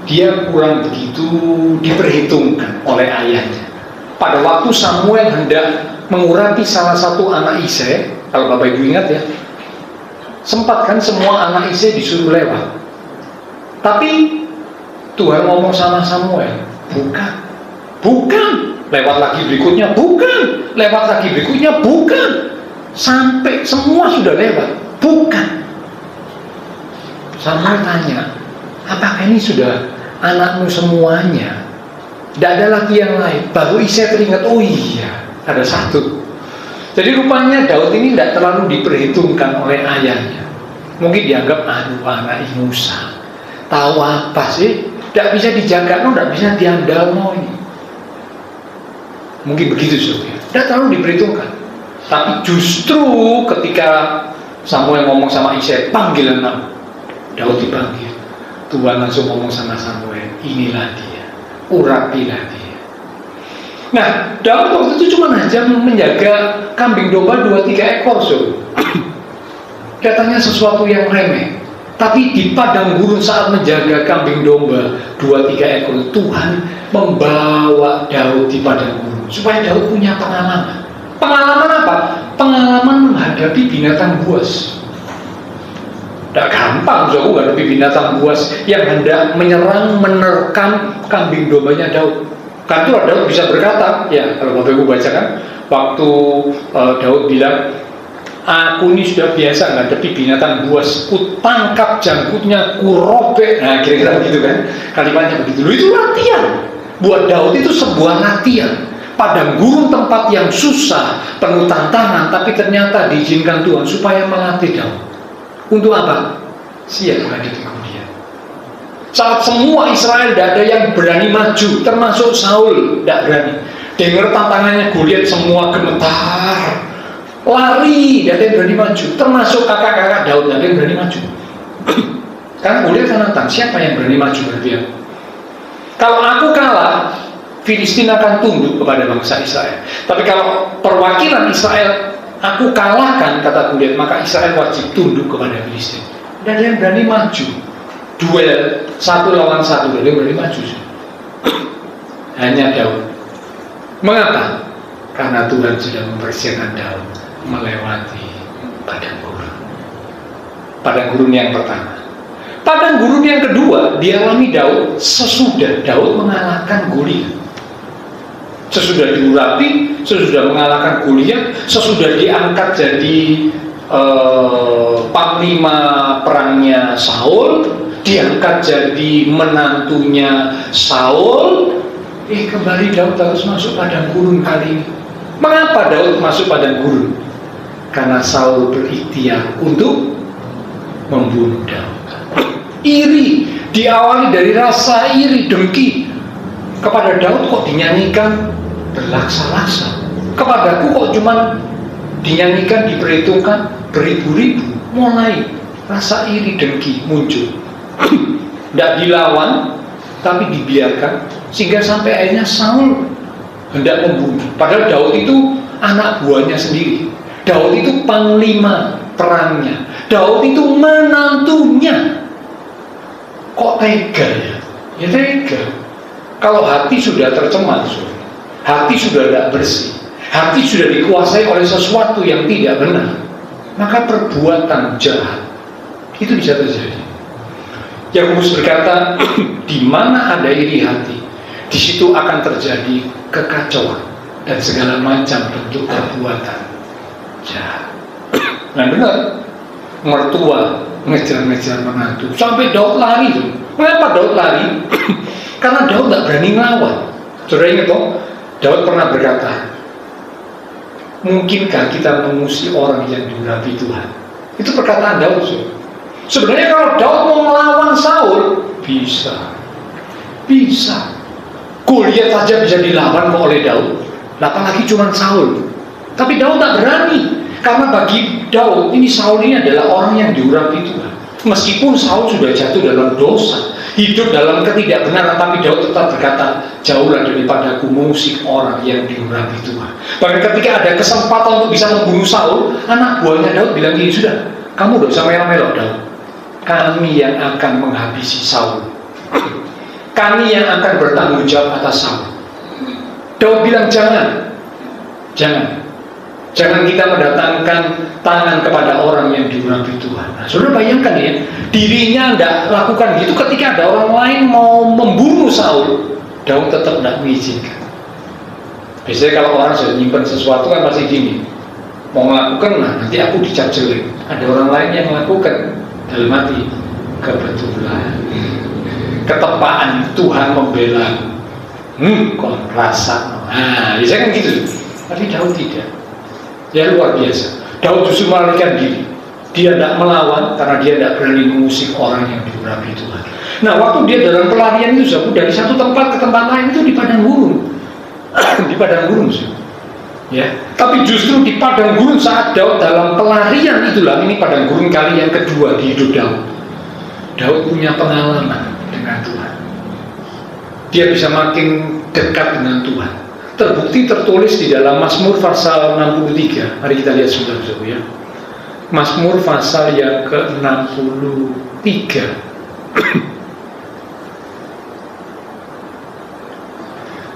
C: dia kurang begitu diperhitungkan oleh ayahnya. Pada waktu Samuel hendak mengurapi salah satu anak Isai, kalau Bapak Ibu ingat ya, sempat kan semua anak Isai disuruh lewat. Tapi Tuhan ngomong sama Samuel, bukan, lewat lagi berikutnya, bukan, lewat lagi berikutnya, bukan, sampai semua sudah lewat, bukan. Samuel tanya, apakah ini sudah anakmu semuanya? Tidak ada lagi yang lain. Baru Isai teringat, oh iya, ada satu. Jadi rupanya Daud ini tidak terlalu diperhitungkan oleh ayahnya. Mungkin dianggap, aduh anak Musa, tahu apa sih? Tidak bisa dijaga, tidak bisa diandal ini. Mungkin begitu saudara. Tidak terlalu diperhitungkan. Tapi justru ketika Samuel ngomong sama Isai, panggil anak, Daud dipanggil. Tuhan langsung ngomong sama Samuel, inilah dia, urapilah dia. Nah, Daud waktu itu cuma aja menjaga kambing domba 2-3 ekor, Katanya sesuatu yang remeh. Tapi di padang gurun saat menjaga kambing domba 2-3 ekor, Tuhan membawa Daud di padang gurun supaya Daud punya pengalaman. Pengalaman apa? Pengalaman menghadapi binatang buas. Tidak gampang menghadapi binatang buas yang hendak menyerang, menerkam kambing dombanya Daud. Kan itulah Daud bisa berkata, ya kalau Bapak Ibu baca kan, waktu Daud bilang, aku ini sudah biasa menghadapi binatang buas, ku tangkap janggutnya, ku robek. Nah kira-kira begitu kan, kalimatnya begitu. Itu latihan. Buat Daud itu sebuah latihan. Padang gurun tempat yang susah, penuh tantangan, tapi ternyata diizinkan Tuhan supaya melatih Daud. Untuk apa? Siap menghadapi kemudian. Saat semua Israel tidak ada yang berani maju, termasuk Saul tidak berani. Dengar tantangannya Goliat, semua gemetar, lari, tidak ada yang berani maju. Termasuk kakak-kakak Daud, tidak ada yang berani maju. Karena Goliat kan nantang, siapa yang berani maju berarti? Kalau aku kalah, Filistin akan tunduk kepada bangsa Israel. Tapi kalau perwakilan Israel aku kalahkan, kata Goliat, maka Israel wajib tunduk kepada Filistin. Dan ada yang berani maju. Duel 1 lawan 1, ada yang berani maju. Hanya Daud. Mengapa? Karena Tuhan sudah mempersiapkan Daud melewati padang gurun. Padang gurun yang pertama. Padang gurun yang kedua dialami Daud sesudah Daud mengalahkan Goliat. Sesudah diurapi, sesudah mengalahkan Goliat, sesudah diangkat jadi panglima perangnya Saul, diangkat jadi menantunya Saul. Kembali Daud harus masuk padang gurun kali ini. Mengapa Daud masuk padang gurun? Karena Saul berikhtiar untuk membunuh Daud. Iri, diawali dari rasa iri, dengki. Kepada Daud kok dinyanyikan berlaksa-laksa, kepadaku kok cuma dinyanyikan, diperhitungkan beribu-ribu. Mulai rasa iri dengki muncul. Tidak dilawan, tapi dibiarkan, sehingga sampai akhirnya Saul hendak membunuh. Padahal Daud itu anak buahnya sendiri. Daud itu panglima perangnya. Daud itu menantunya. Kok tega ya? Ya tega. Kalau hati sudah tercemar, hati sudah tidak bersih, hati sudah dikuasai oleh sesuatu yang tidak benar, maka perbuatan jahat itu bisa terjadi. Yakobus berkata, di mana ada iri hati, di situ akan terjadi kekacauan dan segala macam bentuk perbuatan jahat. Nah benar, mertua ngejar-ngejar menantu sampai Daud lari. Mengapa Daud lari? Karena Daud tidak berani melawan. Saudara ingat toh, Daud pernah berkata, mungkinkah kita mengusir orang yang diurapi Tuhan? Itu perkataan Daud. Sebenarnya kalau Daud mau melawan Saul, bisa. Goliat saja bisa dilawan oleh Daud, apalagi cuma Saul. Tapi Daud tak berani, karena bagi Daud ini Saul ini adalah orang yang diurapi Tuhan. Meskipun Saul sudah jatuh dalam dosa, hidup dalam ketidakbenaran, tapi Daud tetap berkata, jauhlah daripadaku mengusik orang yang diurapi Tuhan. Bahkan ketika ada kesempatan untuk bisa membunuh Saul, anak buahnya Daud bilang gini, sudah, kamu tidak usah melo-melo Daud, kami yang akan menghabisi Saul, kami yang akan bertanggung jawab atas Saul. Daud bilang, jangan kita mendatangkan tangan kepada orang yang diurapi Tuhan. Nah, saudara bayangkan ya, dirinya tidak lakukan gitu ketika ada orang lain mau membunuh Saul, Daud tetap tidak mengizinkan. Biasanya kalau orang sudah menyimpan sesuatu kan pasti gini, mau melakukan, nah nanti aku dicap jelek. Ada orang lain yang melakukan, dalam hati kebetulan, ketepaan Tuhan membela, kok rasa, nah biasanya kan gitu. Tapi Daud tidak. Ya luar biasa. Daud justru melarikan diri. Dia tidak melawan karena dia tidak berani mengusik orang yang diurapi Tuhan. Nah, waktu dia dalam pelarian itu, dari satu tempat ke tempat lain itu di padang gurun. Di padang gurun, ya. Tapi justru di padang gurun saat Daud dalam pelarian itulah, ini padang gurun kali yang kedua di hidup Daud. Daud punya pengalaman dengan Tuhan. Dia bisa makin dekat dengan Tuhan. Terbukti tertulis di dalam Mazmur pasal 63. Mari kita lihat saudara-saudara ya. Mazmur pasal yang ke-63.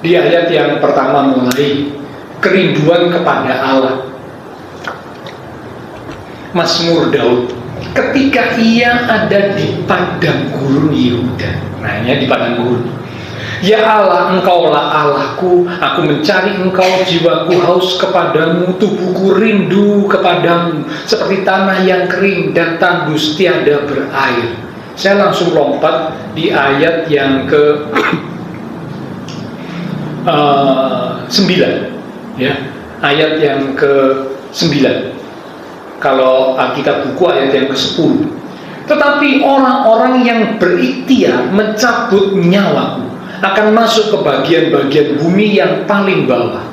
C: Di ayat yang pertama mulai, kerinduan kepada Allah. Mazmur Daud ketika ia ada di padang gurun Yehuda. Nah, ini di padang gurun. Ya Allah, Engkaulah Allahku, aku mencari Engkau, jiwaku haus kepadamu, tubuhku rindu kepadamu, seperti tanah yang kering dan tandus tiada berair. Saya langsung lompat di ayat yang ke 9, ya, ayat yang ke 9. Kalau Alkitab buku ayat yang ke 10. Tetapi orang-orang yang berikhtiar mencabut nyawaku akan masuk ke bagian-bagian bumi yang paling bawah.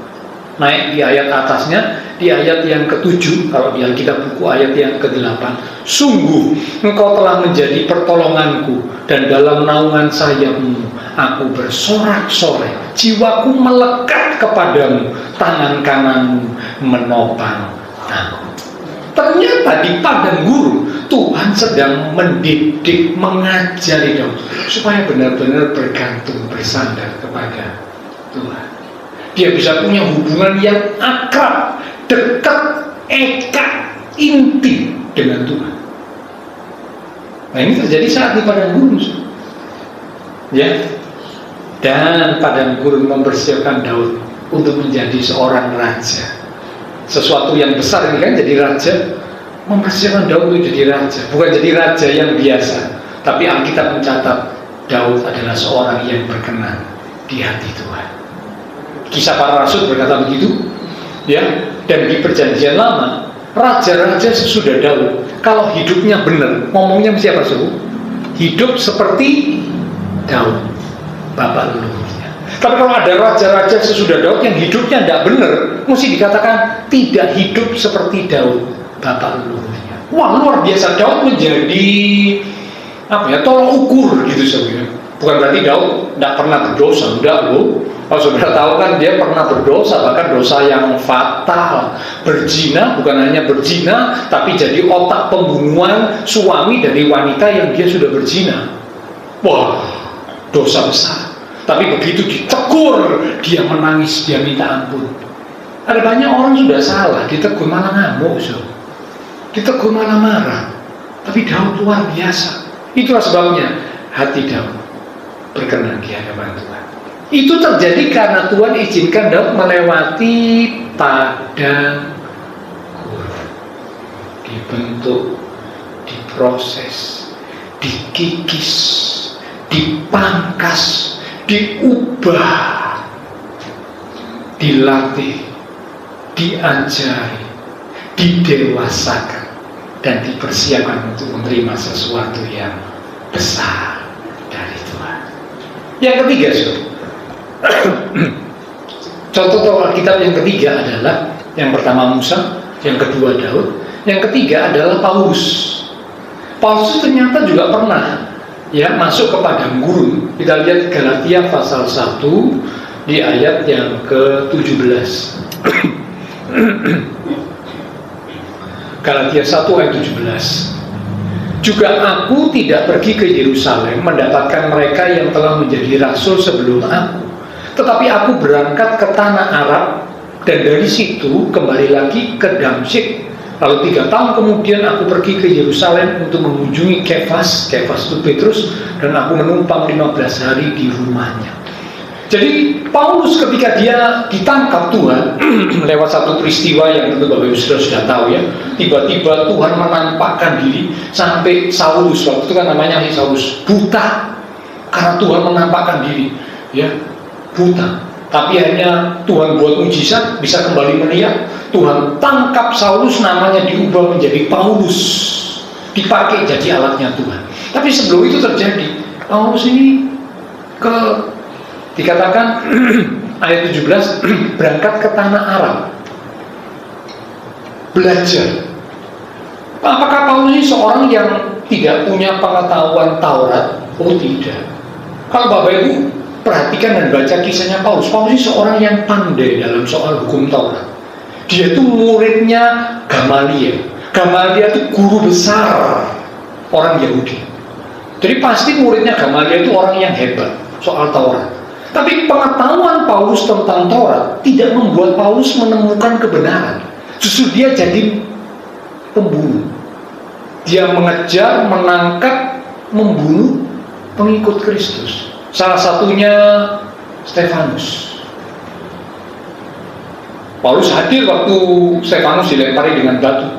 C: Naik di ayat atasnya, di ayat yang ke-7, kalau di Alkitab buku ayat yang ke-8. Sungguh Engkau telah menjadi pertolonganku, dan dalam naungan sayapmu aku bersorak-sorai. Jiwaku melekat kepadamu, tangan kananmu menopang aku. Ternyata di padang gurun Tuhan sedang mendidik, mengajari Daud supaya benar-benar bergantung, bersandar kepada Tuhan. Dia bisa punya hubungan yang akrab, dekat, ekat, intim dengan Tuhan. Nah, ini terjadi saat di padang gurun, ya. Dan padang gurun mempersiapkan Daud untuk menjadi seorang raja. Sesuatu yang besar ini kan, jadi raja, mempersiapkan Daud untuk jadi raja. Bukan jadi raja yang biasa, tapi Alkitab mencatat Daud adalah seorang yang berkenan di hati Tuhan. Kisah para Rasul berkata begitu, ya. Dan di Perjanjian Lama, raja-raja sesudah Daud, kalau hidupnya benar, ngomongnya siapa suruh? Hidup seperti Daud, bapak leluhurnya. Tapi kalau ada raja-raja sesudah Daud yang hidupnya tidak benar, mesti dikatakan tidak hidup seperti Daud, bapak leluhurnya. Wah, luar biasa. Daud menjadi tolak ukur gitu saudara. Bukan berarti Daud tidak pernah berdosa, enggak loh. Kalau saudara tahu kan dia pernah berdosa, bahkan dosa yang fatal. Berzina, bukan hanya berzina, tapi jadi otak pembunuhan suami dari wanita yang dia sudah berzina. Wah, dosa besar. Tapi begitu ditegur, dia menangis, dia minta ampun. Ada banyak orang sudah salah, ditegur malah ngamuk, ditegur malah marah. Tapi Daud luar biasa. Itulah sebabnya hati Daud berkenan di hadapan Tuhan. Itu terjadi karena Tuhan izinkan Daud melewati padang gurun. Dibentuk, diproses, dikikis, dipangkas, diubah, dilatih, diajari, didewasakan, dan dipersiapkan untuk menerima sesuatu yang besar dari Tuhan. Yang ketiga, contoh Alkitab yang ketiga adalah, yang pertama Musa, yang kedua Daud, yang ketiga adalah Paulus. Paulus ternyata juga pernah ya masuk ke padang gurun. Kita lihat Galatia pasal 1 di ayat yang ke-17. Galatia 1 ayat 17. Juga aku tidak pergi ke Yerusalem mendapatkan mereka yang telah menjadi rasul sebelum aku, tetapi aku berangkat ke tanah Arab, dan dari situ kembali lagi ke Damsyik. Lalu 3 tahun kemudian aku pergi ke Yerusalem untuk mengunjungi Kefas itu Petrus, dan aku menumpang 15 hari di rumahnya. Jadi Paulus ketika dia ditangkap Tuhan lewat satu peristiwa yang tentu Bapak Ibu sudah tahu ya, tiba-tiba Tuhan menampakkan diri sampai Saulus, waktu itu kan namanya Saulus, buta karena Tuhan menampakkan diri, ya, buta. Tapi hanya Tuhan buat mujizat, bisa kembali melihat. Tuhan tangkap Saulus, namanya diubah menjadi Paulus, dipakai jadi alatnya Tuhan. Tapi sebelum itu terjadi, Paulus ini dikatakan ayat 17 berangkat ke tanah Arab belajar. Apakah Paulus ini seorang yang tidak punya pengetahuan Taurat? Oh tidak. Kalau Bapak Ibu perhatikan dan baca kisahnya Paulus ini seorang yang pandai dalam soal hukum Taurat. Dia itu muridnya Gamaliel. Gamaliel itu guru besar orang Yahudi. Jadi pasti muridnya Gamaliel itu orang yang hebat soal Taurat. Tapi pengetahuan Paulus tentang Taurat tidak membuat Paulus menemukan kebenaran. Justru dia jadi pembunuh. Dia mengejar, menangkap, membunuh pengikut Kristus. Salah satunya Stefanus. Paulus hadir waktu Stefanus dilempari dengan batu.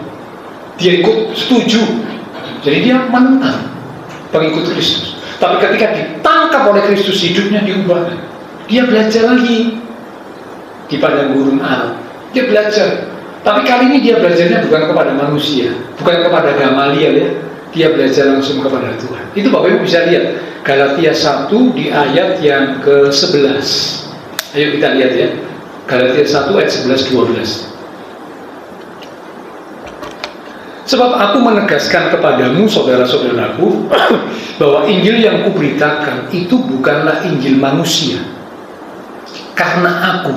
C: Dia ikut setuju. Jadi dia menentang pengikut Kristus. Tapi ketika ditangkap oleh Kristus, hidupnya diubah. Dia belajar lagi di padang gurun Arab. Dia belajar. Tapi kali ini dia belajarnya bukan kepada manusia, bukan kepada Gamaliel ya. Dia belajar langsung kepada Tuhan. Itu Bapak Ibu bisa lihat Galatia 1 di ayat yang ke-11. Ayo kita lihat ya. Galatia 1 ayat 11-12. Sebab aku menegaskan kepadamu, saudara-saudaraku, bahwa Injil yang kuberitakan itu bukanlah Injil manusia. Karena aku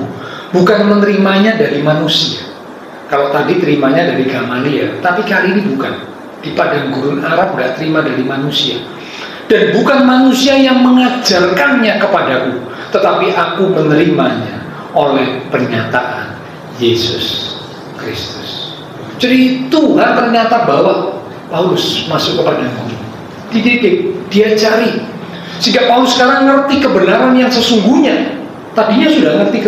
C: bukan menerimanya dari manusia. Kalau tadi terimanya dari Gamaliel, tapi kali ini bukan. Di padang gurun Arab gak terima dari manusia. Dan bukan manusia yang mengajarkannya kepadaku, tetapi aku menerimanya oleh pernyataan Yesus Kristus. Jadi Tuhan ternyata bawa Paulus masuk ke padang gurun, dididik, dia cari, sehingga Paulus sekarang ngerti kebenaran yang sesungguhnya. Tadinya sudah ngerti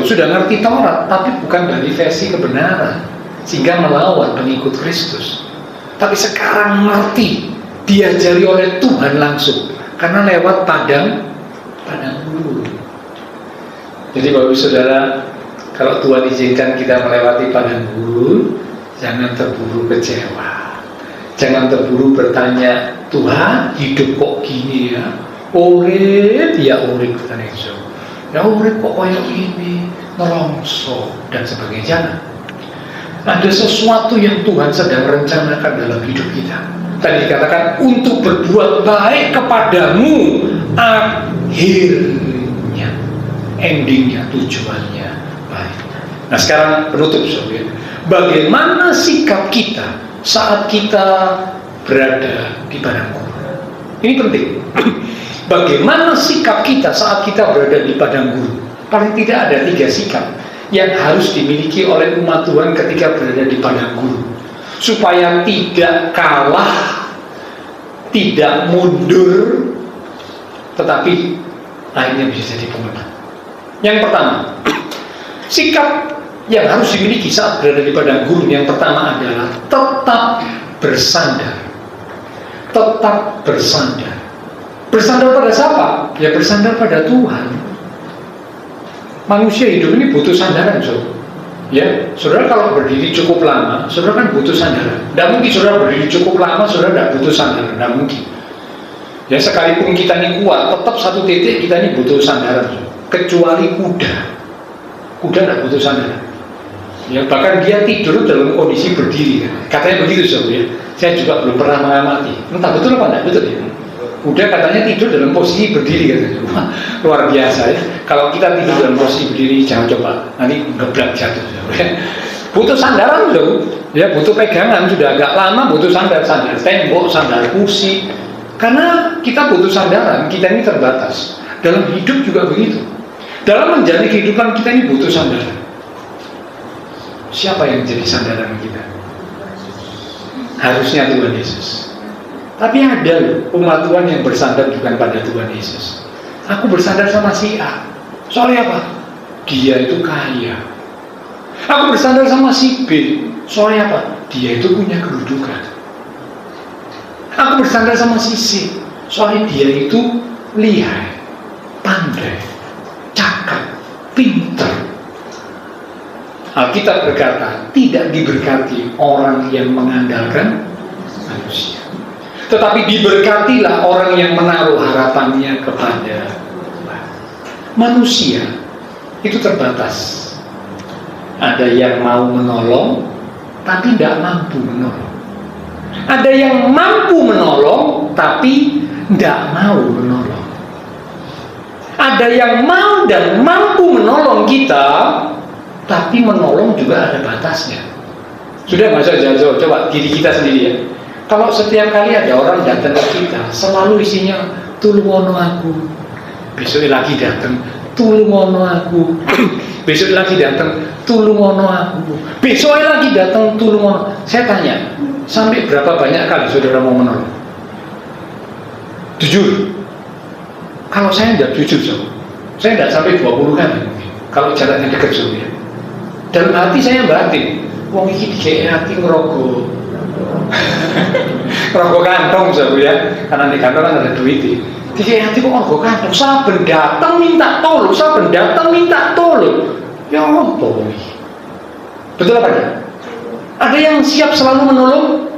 C: sudah ngerti Taurat, tapi bukan dari versi kebenaran, sehingga melawan pengikut Kristus. Tapi sekarang ngerti, diajari oleh Tuhan langsung, karena lewat padang gurun. Jadi Bapak Saudara, kalau Tuhan izinkan kita melewati padang gurun, jangan terburu kecewa. Jangan terburu bertanya, Tuhan hidup kok gini ya? Urip ya urip katanya Yesus. Ya urip kok kayak gini, nelongso dan sebagainya. Jangan. Ada sesuatu yang Tuhan sedang rencanakan dalam hidup kita. Tadi dikatakan untuk berbuat baik kepadamu akhirnya, endingnya, tujuannya baik. Nah sekarang penutup saudara. Bagaimana sikap kita saat kita berada di padang gurun? Ini penting. Bagaimana sikap kita saat kita berada di padang gurun? Paling tidak ada 3 sikap yang harus dimiliki oleh umat Tuhan ketika berada di padang gurun, supaya tidak kalah, tidak mundur, tetapi akhirnya bisa jadi pemenang. Yang pertama, sikap yang harus dimiliki saat berada di padang gurun yang pertama adalah tetap bersandar. Tetap bersandar. Bersandar pada siapa? Ya bersandar pada Tuhan. Manusia hidup ini butuh sandaran, saudara. Ya, saudara kalau berdiri cukup lama, saudara kan butuh sandaran. Tidak mungkin saudara berdiri cukup lama, saudara tidak butuh sandaran. Tidak mungkin. Ya sekalipun kita ini kuat, tetap satu titik kita ini butuh sandaran. Kecuali kuda. Kuda tidak butuh sandaran. Ya, bahkan dia tidur dalam kondisi berdiri kan. Katanya begitu saudara ya. Saya juga belum pernah mengamati. Entah betul apa tidak betul ya. Udah katanya tidur dalam posisi berdiri katanya. Wah, luar biasa ya. Kalau kita tidur dalam posisi berdiri jangan coba, nanti ngeblak jatuh. Butuh sandaran loh, ya butuh pegangan, sudah agak lama butuh sandar tembok, sandar kursi. Karena kita butuh sandaran, kita ini terbatas. Dalam hidup juga begitu. Dalam menjalani kehidupan kita ini butuh sandaran. Siapa yang menjadi sandaran kita? Harusnya Tuhan Yesus. Tapi ada loh umat Tuhan yang bersandar bukan pada Tuhan Yesus. Aku bersandar sama si A. Soalnya apa? Dia itu kaya. Aku bersandar sama si B. Soalnya apa? Dia itu punya kedudukan. Aku bersandar sama si C. Soalnya dia itu lihai, pandai, cakap, pintar. Alkitab berkata, tidak diberkati orang yang mengandalkan manusia, tetapi diberkatilah orang yang menaruh harapannya kepada Tuhan. Manusia itu terbatas. Ada yang mau menolong, tapi tidak mampu menolong. Ada yang mampu menolong, tapi tidak mau menolong. Ada yang mau dan mampu menolong kita, tapi menolong juga ada batasnya. Sudah nggak usah jauh-jauh, coba diri kita sendiri ya. Kalau setiap kali ada orang datang ke kita, selalu isinya tulungono aku. Besok lagi datang, tulungono aku. Besok lagi datang, tulungono aku. Besok lagi datang, tulungono. Saya tanya, sampai berapa banyak kali saudara mau menolong? Jujur. Kalau saya tidak jujur, saya tidak sampai 20 kali mungkin. Kalau jaraknya dekat ya. Dalam hati saya batin, wong iki dikei hati ngerokok. Ngerokok kantong ya, karena di kantong kan ada duit. Dikei hati kok ngerokok kantong, saben datang minta tolong, saben datang minta tolong. Ya Allah, betul apa ya? Ada yang siap selalu menolong.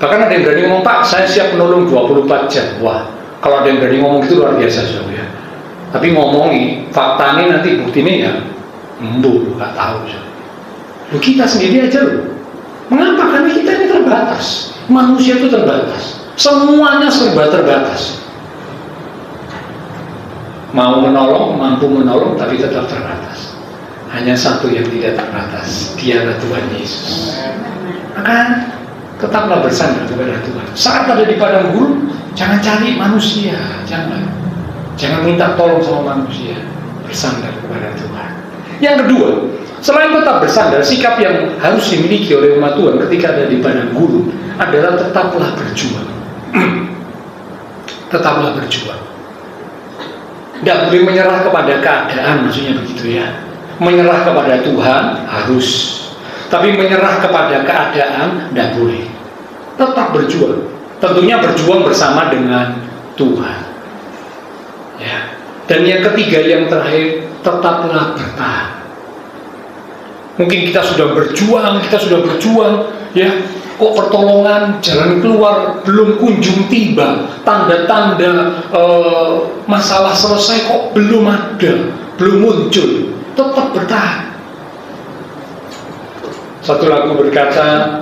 C: Bahkan ada yang berani ngomong, Pak, saya siap menolong 24 jam. Wah, kalau ada yang berani ngomong itu luar biasa ya. Tapi ngomongi, faktanya nanti buktinya ya nggak tahu. Loh, kita sendiri aja loh. Mengapa? Karena kita ini terbatas. Manusia itu terbatas. Semuanya serba terbatas. Mau menolong, mampu menolong, tapi tetap terbatas. Hanya satu yang tidak terbatas. Dialah Tuhan Yesus. Maka tetaplah bersandar kepada Tuhan. Saat ada di padang gurun, jangan cari manusia, jangan minta tolong sama manusia. Bersandar kepada Tuhan. Yang kedua, selain tetap bersandar, sikap yang harus dimiliki oleh umat Tuhan ketika ada di padang gurun adalah tetaplah berjuang. Tetaplah berjuang. Tidak boleh menyerah kepada keadaan, maksudnya begitu ya. Menyerah kepada Tuhan harus, tapi menyerah kepada keadaan tidak boleh. Tetap berjuang. Tentunya berjuang bersama dengan Tuhan. Ya. Dan yang ketiga, yang terakhir, tetaplah bertahan. Mungkin kita sudah berjuang, ya. Kok pertolongan, jalan keluar belum kunjung tiba, tanda-tanda masalah selesai kok belum ada, belum muncul. Tetap bertahan. Satu lagu berkata,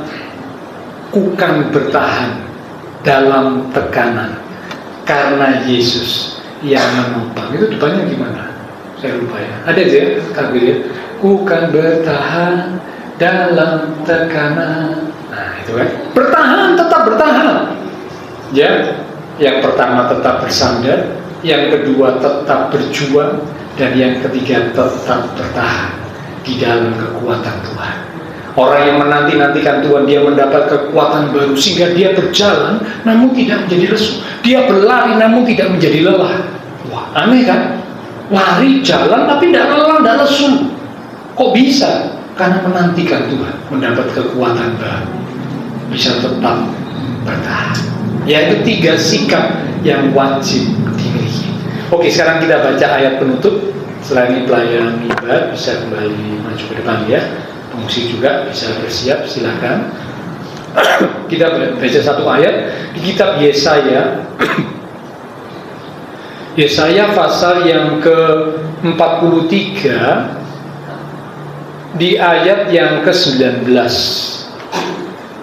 C: ku kan bertahan dalam tekanan karena Yesus yang menopang. Itu depannya gimana? Saya lupa ya. Ada aja ya, ya. Ku kan bertahan dalam tekanan. Nah itu kan. Bertahan, tetap bertahan. Ya, yang pertama tetap bersandar, yang kedua tetap berjuang, dan yang ketiga tetap bertahan di dalam kekuatan Tuhan. Orang yang menanti-nantikan Tuhan, dia mendapat kekuatan baru sehingga dia berjalan namun tidak menjadi lesu. Dia berlari namun tidak menjadi lelah. Wah, aneh kan? Lari, jalan tapi tidak lelah, tidak lesu. Kok bisa? Karena menantikan Tuhan, mendapat kekuatan baru, bisa tetap bertahan. Yaitu 3 sikap yang wajib dimiliki. Oke, sekarang kita baca ayat penutup. Setelah ini pelayan ibadah bisa kembali maju ke depan ya. Pengungsi juga bisa bersiap, silakan. Kita baca satu ayat di kitab Yesaya. Yesaya pasal yang ke-43 di ayat yang ke-19.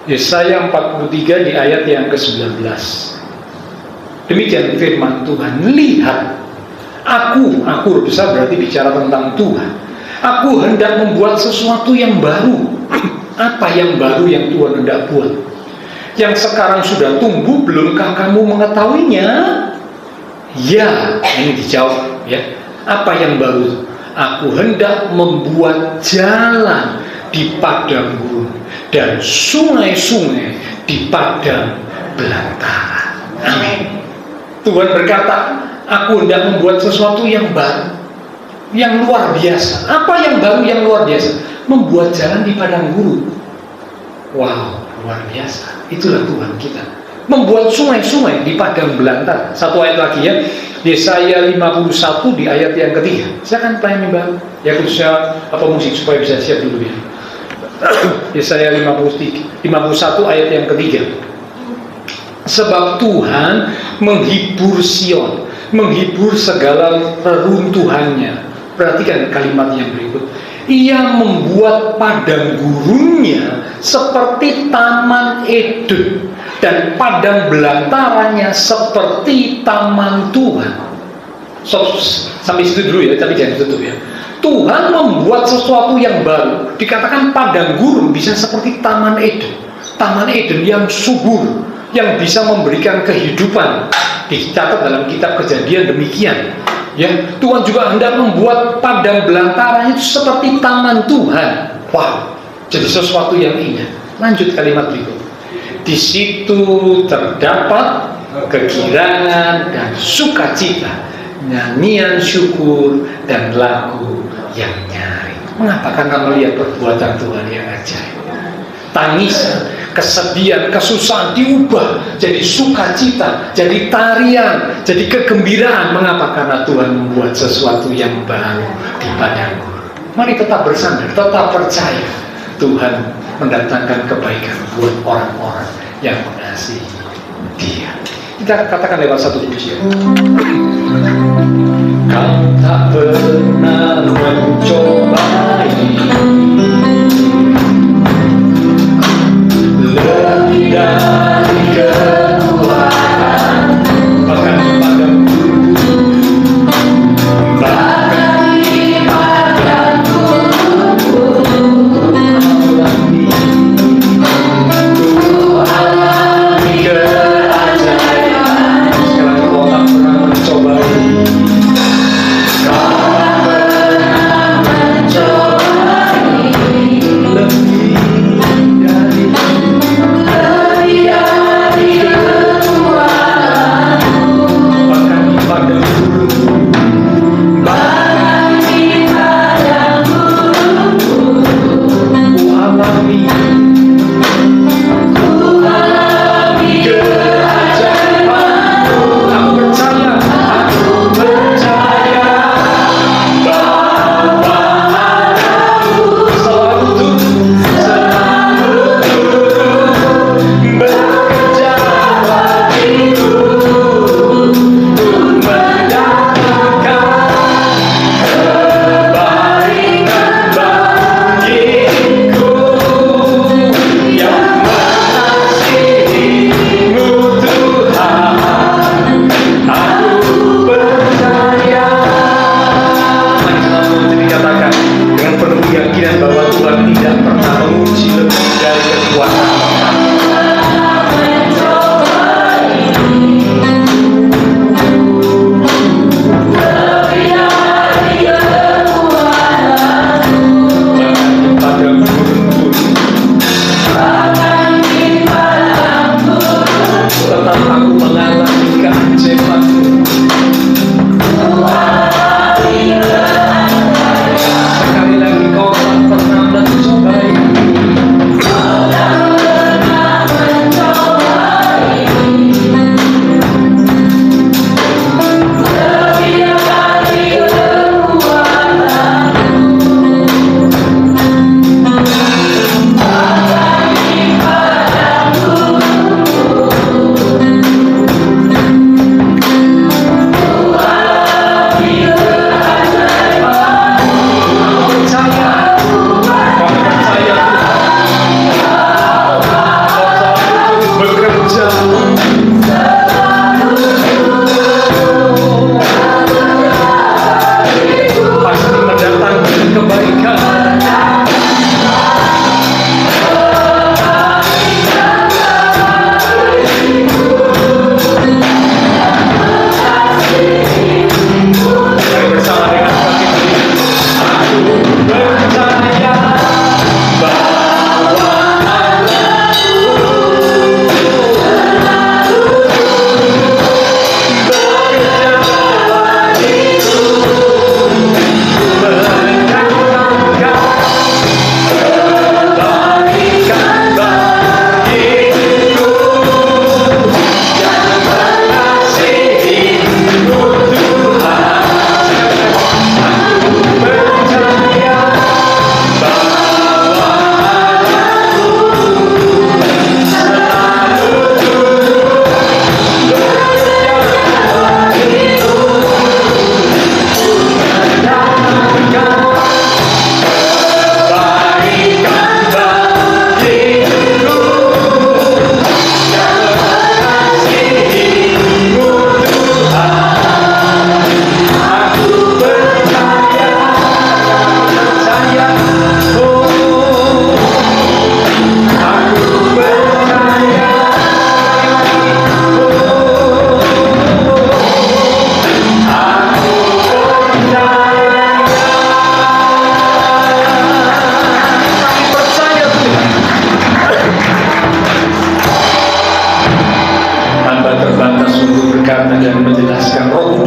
C: Yesaya 43 di ayat yang ke-19. Demikian firman Tuhan. Lihat, aku huruf besar berarti bicara tentang Tuhan. Aku hendak membuat sesuatu yang baru. Apa yang baru yang Tuhan hendak buat? Yang sekarang sudah tumbuh, belumkah kamu mengetahuinya? Ya, ini dijawab ya. Apa yang baru? Aku hendak membuat jalan di padang gurun dan sungai-sungai di padang belantara. Amin. Tuhan berkata, aku hendak membuat sesuatu yang baru, yang luar biasa. Apa yang baru yang luar biasa? Membuat jalan di padang gurun. Wow, luar biasa. Itulah Tuhan kita. Membuat sungai-sungai di padang belantara. Satu ayat lagi ya, Yesaya 51 di ayat yang ketiga. Silakan pelayan Mbak. Ya khususnya musik supaya bisa siap dulu ya. Yesaya 51 ayat yang ketiga. Sebab Tuhan menghibur Sion, menghibur segala reruntuhannya. Perhatikan kalimat yang berikut. Ia membuat padang gurunnya seperti taman Eden, dan padang belantaranya seperti taman Tuhan. Sampai situ dulu ya, tapi jangan ditutup ya. Tuhan membuat sesuatu yang baru. Dikatakan padang gurun bisa seperti taman Eden. Taman Eden yang subur, yang bisa memberikan kehidupan. Dicatat dalam kitab Kejadian demikian. Ya, Tuhan juga hendak membuat padang belantara itu seperti taman Tuhan. Wow, jadi sesuatu yang indah. Lanjut kalimat berikut. Di situ terdapat kegirangan dan sukacita, nyanyian syukur dan lagu yang nyaring. Mengapa? Karena melihat perbuatan Tuhan yang ajaib. Tangisan, kesedihan, kesusahan diubah jadi sukacita, jadi tarian, jadi kegembiraan. Mengapa? Karena Tuhan membuat sesuatu yang baru di padang gurun. Mari tetap bersandar, tetap percaya Tuhan mendatangkan kebaikan buat orang-orang yang mengasihi Dia. Kita katakan lewat satu pujian. Kau tak pernah mencobai lebih dari kekuatan, bahkan padang gurun, bahkan di padang gurun, Tuhan alami keajaiban. Sekarang kau tak pernah mencobai, kau pernah mencobai lebih dari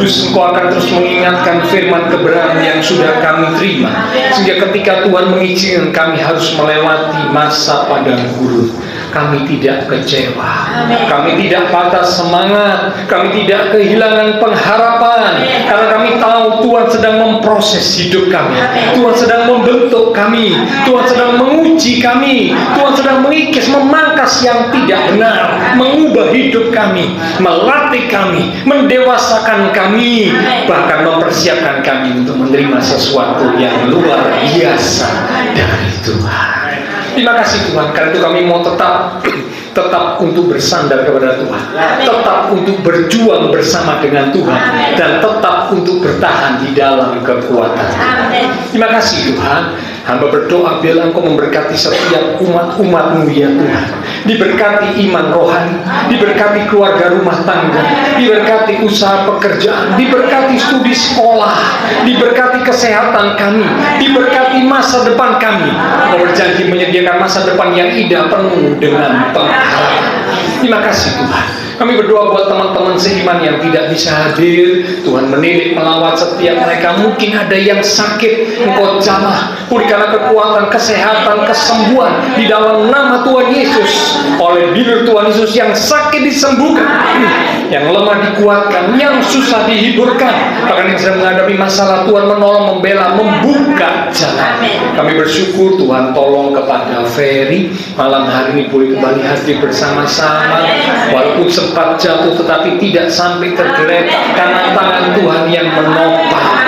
C: Kudus, Engkau akan terus mengingatkan firman kebenaran yang sudah kami terima, sehingga ketika Tuhan mengizinkan kami harus melewati masa padang gurun, kami tidak kecewa, kami tidak patah semangat, kami tidak kehilangan pengharapan, karena kami tahu Tuhan sedang memproses hidup kami, Tuhan sedang membentuk kami, Tuhan sedang menguji kami, Tuhan sedang mengikis, memangkas yang tidak benar, mengubah hidup kami, melatih kami, mendewasakan kami, bahkan mempersiapkan kami untuk menerima sesuatu yang luar biasa dari Tuhan. Terima kasih Tuhan, karena itu kami mau tetap untuk bersandar kepada Tuhan, tetap untuk berjuang bersama dengan Tuhan, dan tetap untuk bertahan di dalam kekuatan. Terima kasih Tuhan. Hamba berdoa biarlah Engkau memberkati setiap umat-umat-Mu ya Tuhan. Diberkati iman rohani, diberkati keluarga rumah tangga, diberkati usaha pekerjaan, diberkati studi sekolah, diberkati kesehatan kami, diberkati masa depan kami. Engkau berjanji menyediakan masa depan yang indah penuh dengan pengharapan. Terima kasih Tuhan. Kami berdoa buat teman-teman seiman yang tidak bisa hadir. Tuhan menilik melawat setiap mereka. Mungkin ada yang sakit, Engkau jamah, pulihkan kekuatan, kesehatan, kesembuhan di dalam nama Tuhan Yesus. Oleh bibir Tuhan Yesus, yang sakit disembuhkan, yang lemah dikuatkan, yang susah dihiburkan, bahkan yang sedang menghadapi masalah, Tuhan menolong, membela, membuka jalan. Kami bersyukur Tuhan tolong kepada Ferry malam hari ini boleh kembali hadir bersama-sama, walaupun sempat jatuh tetapi tidak sampai tergeletak karena tangan Tuhan yang menopang.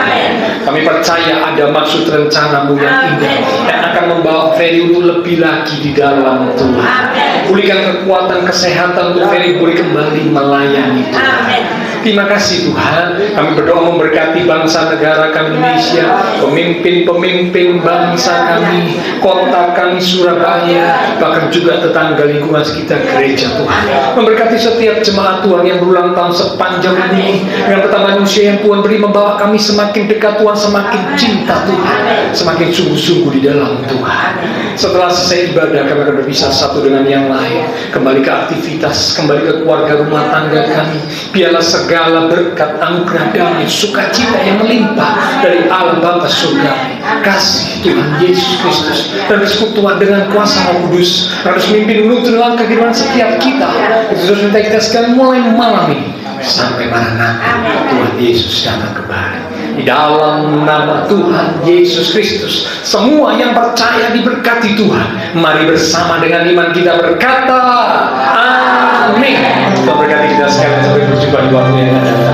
C: Kami percaya ada maksud rencana-Mu yang indah yang akan membawa Ferry untuk lebih lagi di dalam Tuhan. Pulihkan kekuatan, kesehatan untuk Ferry boleh kembali melayani Tuhan. Terima kasih Tuhan. Kami berdoa memberkati bangsa negara kami Indonesia, pemimpin-pemimpin bangsa kami, kota kami Surabaya, bahkan juga tetangga lingkungan sekitar gereja Tuhan. Memberkati setiap jemaat Tuhan yang berulang tahun sepanjang ini, dengan pertambahan usia yang Tuhan beri, membawa kami semakin dekat Tuhan, semakin cinta Tuhan, semakin sungguh-sungguh di dalam Tuhan. Setelah selesai ibadah, kami akan berpisah satu dengan yang lain, kembali ke aktivitas, kembali ke keluarga rumah tangga kami. Biarlah segala berkat, anugerah, damai, sukacita yang melimpah dari Allah Bapa surga, kasih Tuhan Yesus Kristus, dan persekutuan dengan kuasa Roh Kudus harus memimpin menuntun langkah kehidupan setiap kita. Itu terus minta kita sekalian mulai malam ini sampai Maranatha Tuhan Yesus datang kembali. Di dalam nama Tuhan Yesus Kristus, semua yang percaya diberkati Tuhan. Mari bersama dengan iman kita berkata, amin. Tuhan berkati kita sekalian sampai berjumpa di waktu yang akan datang.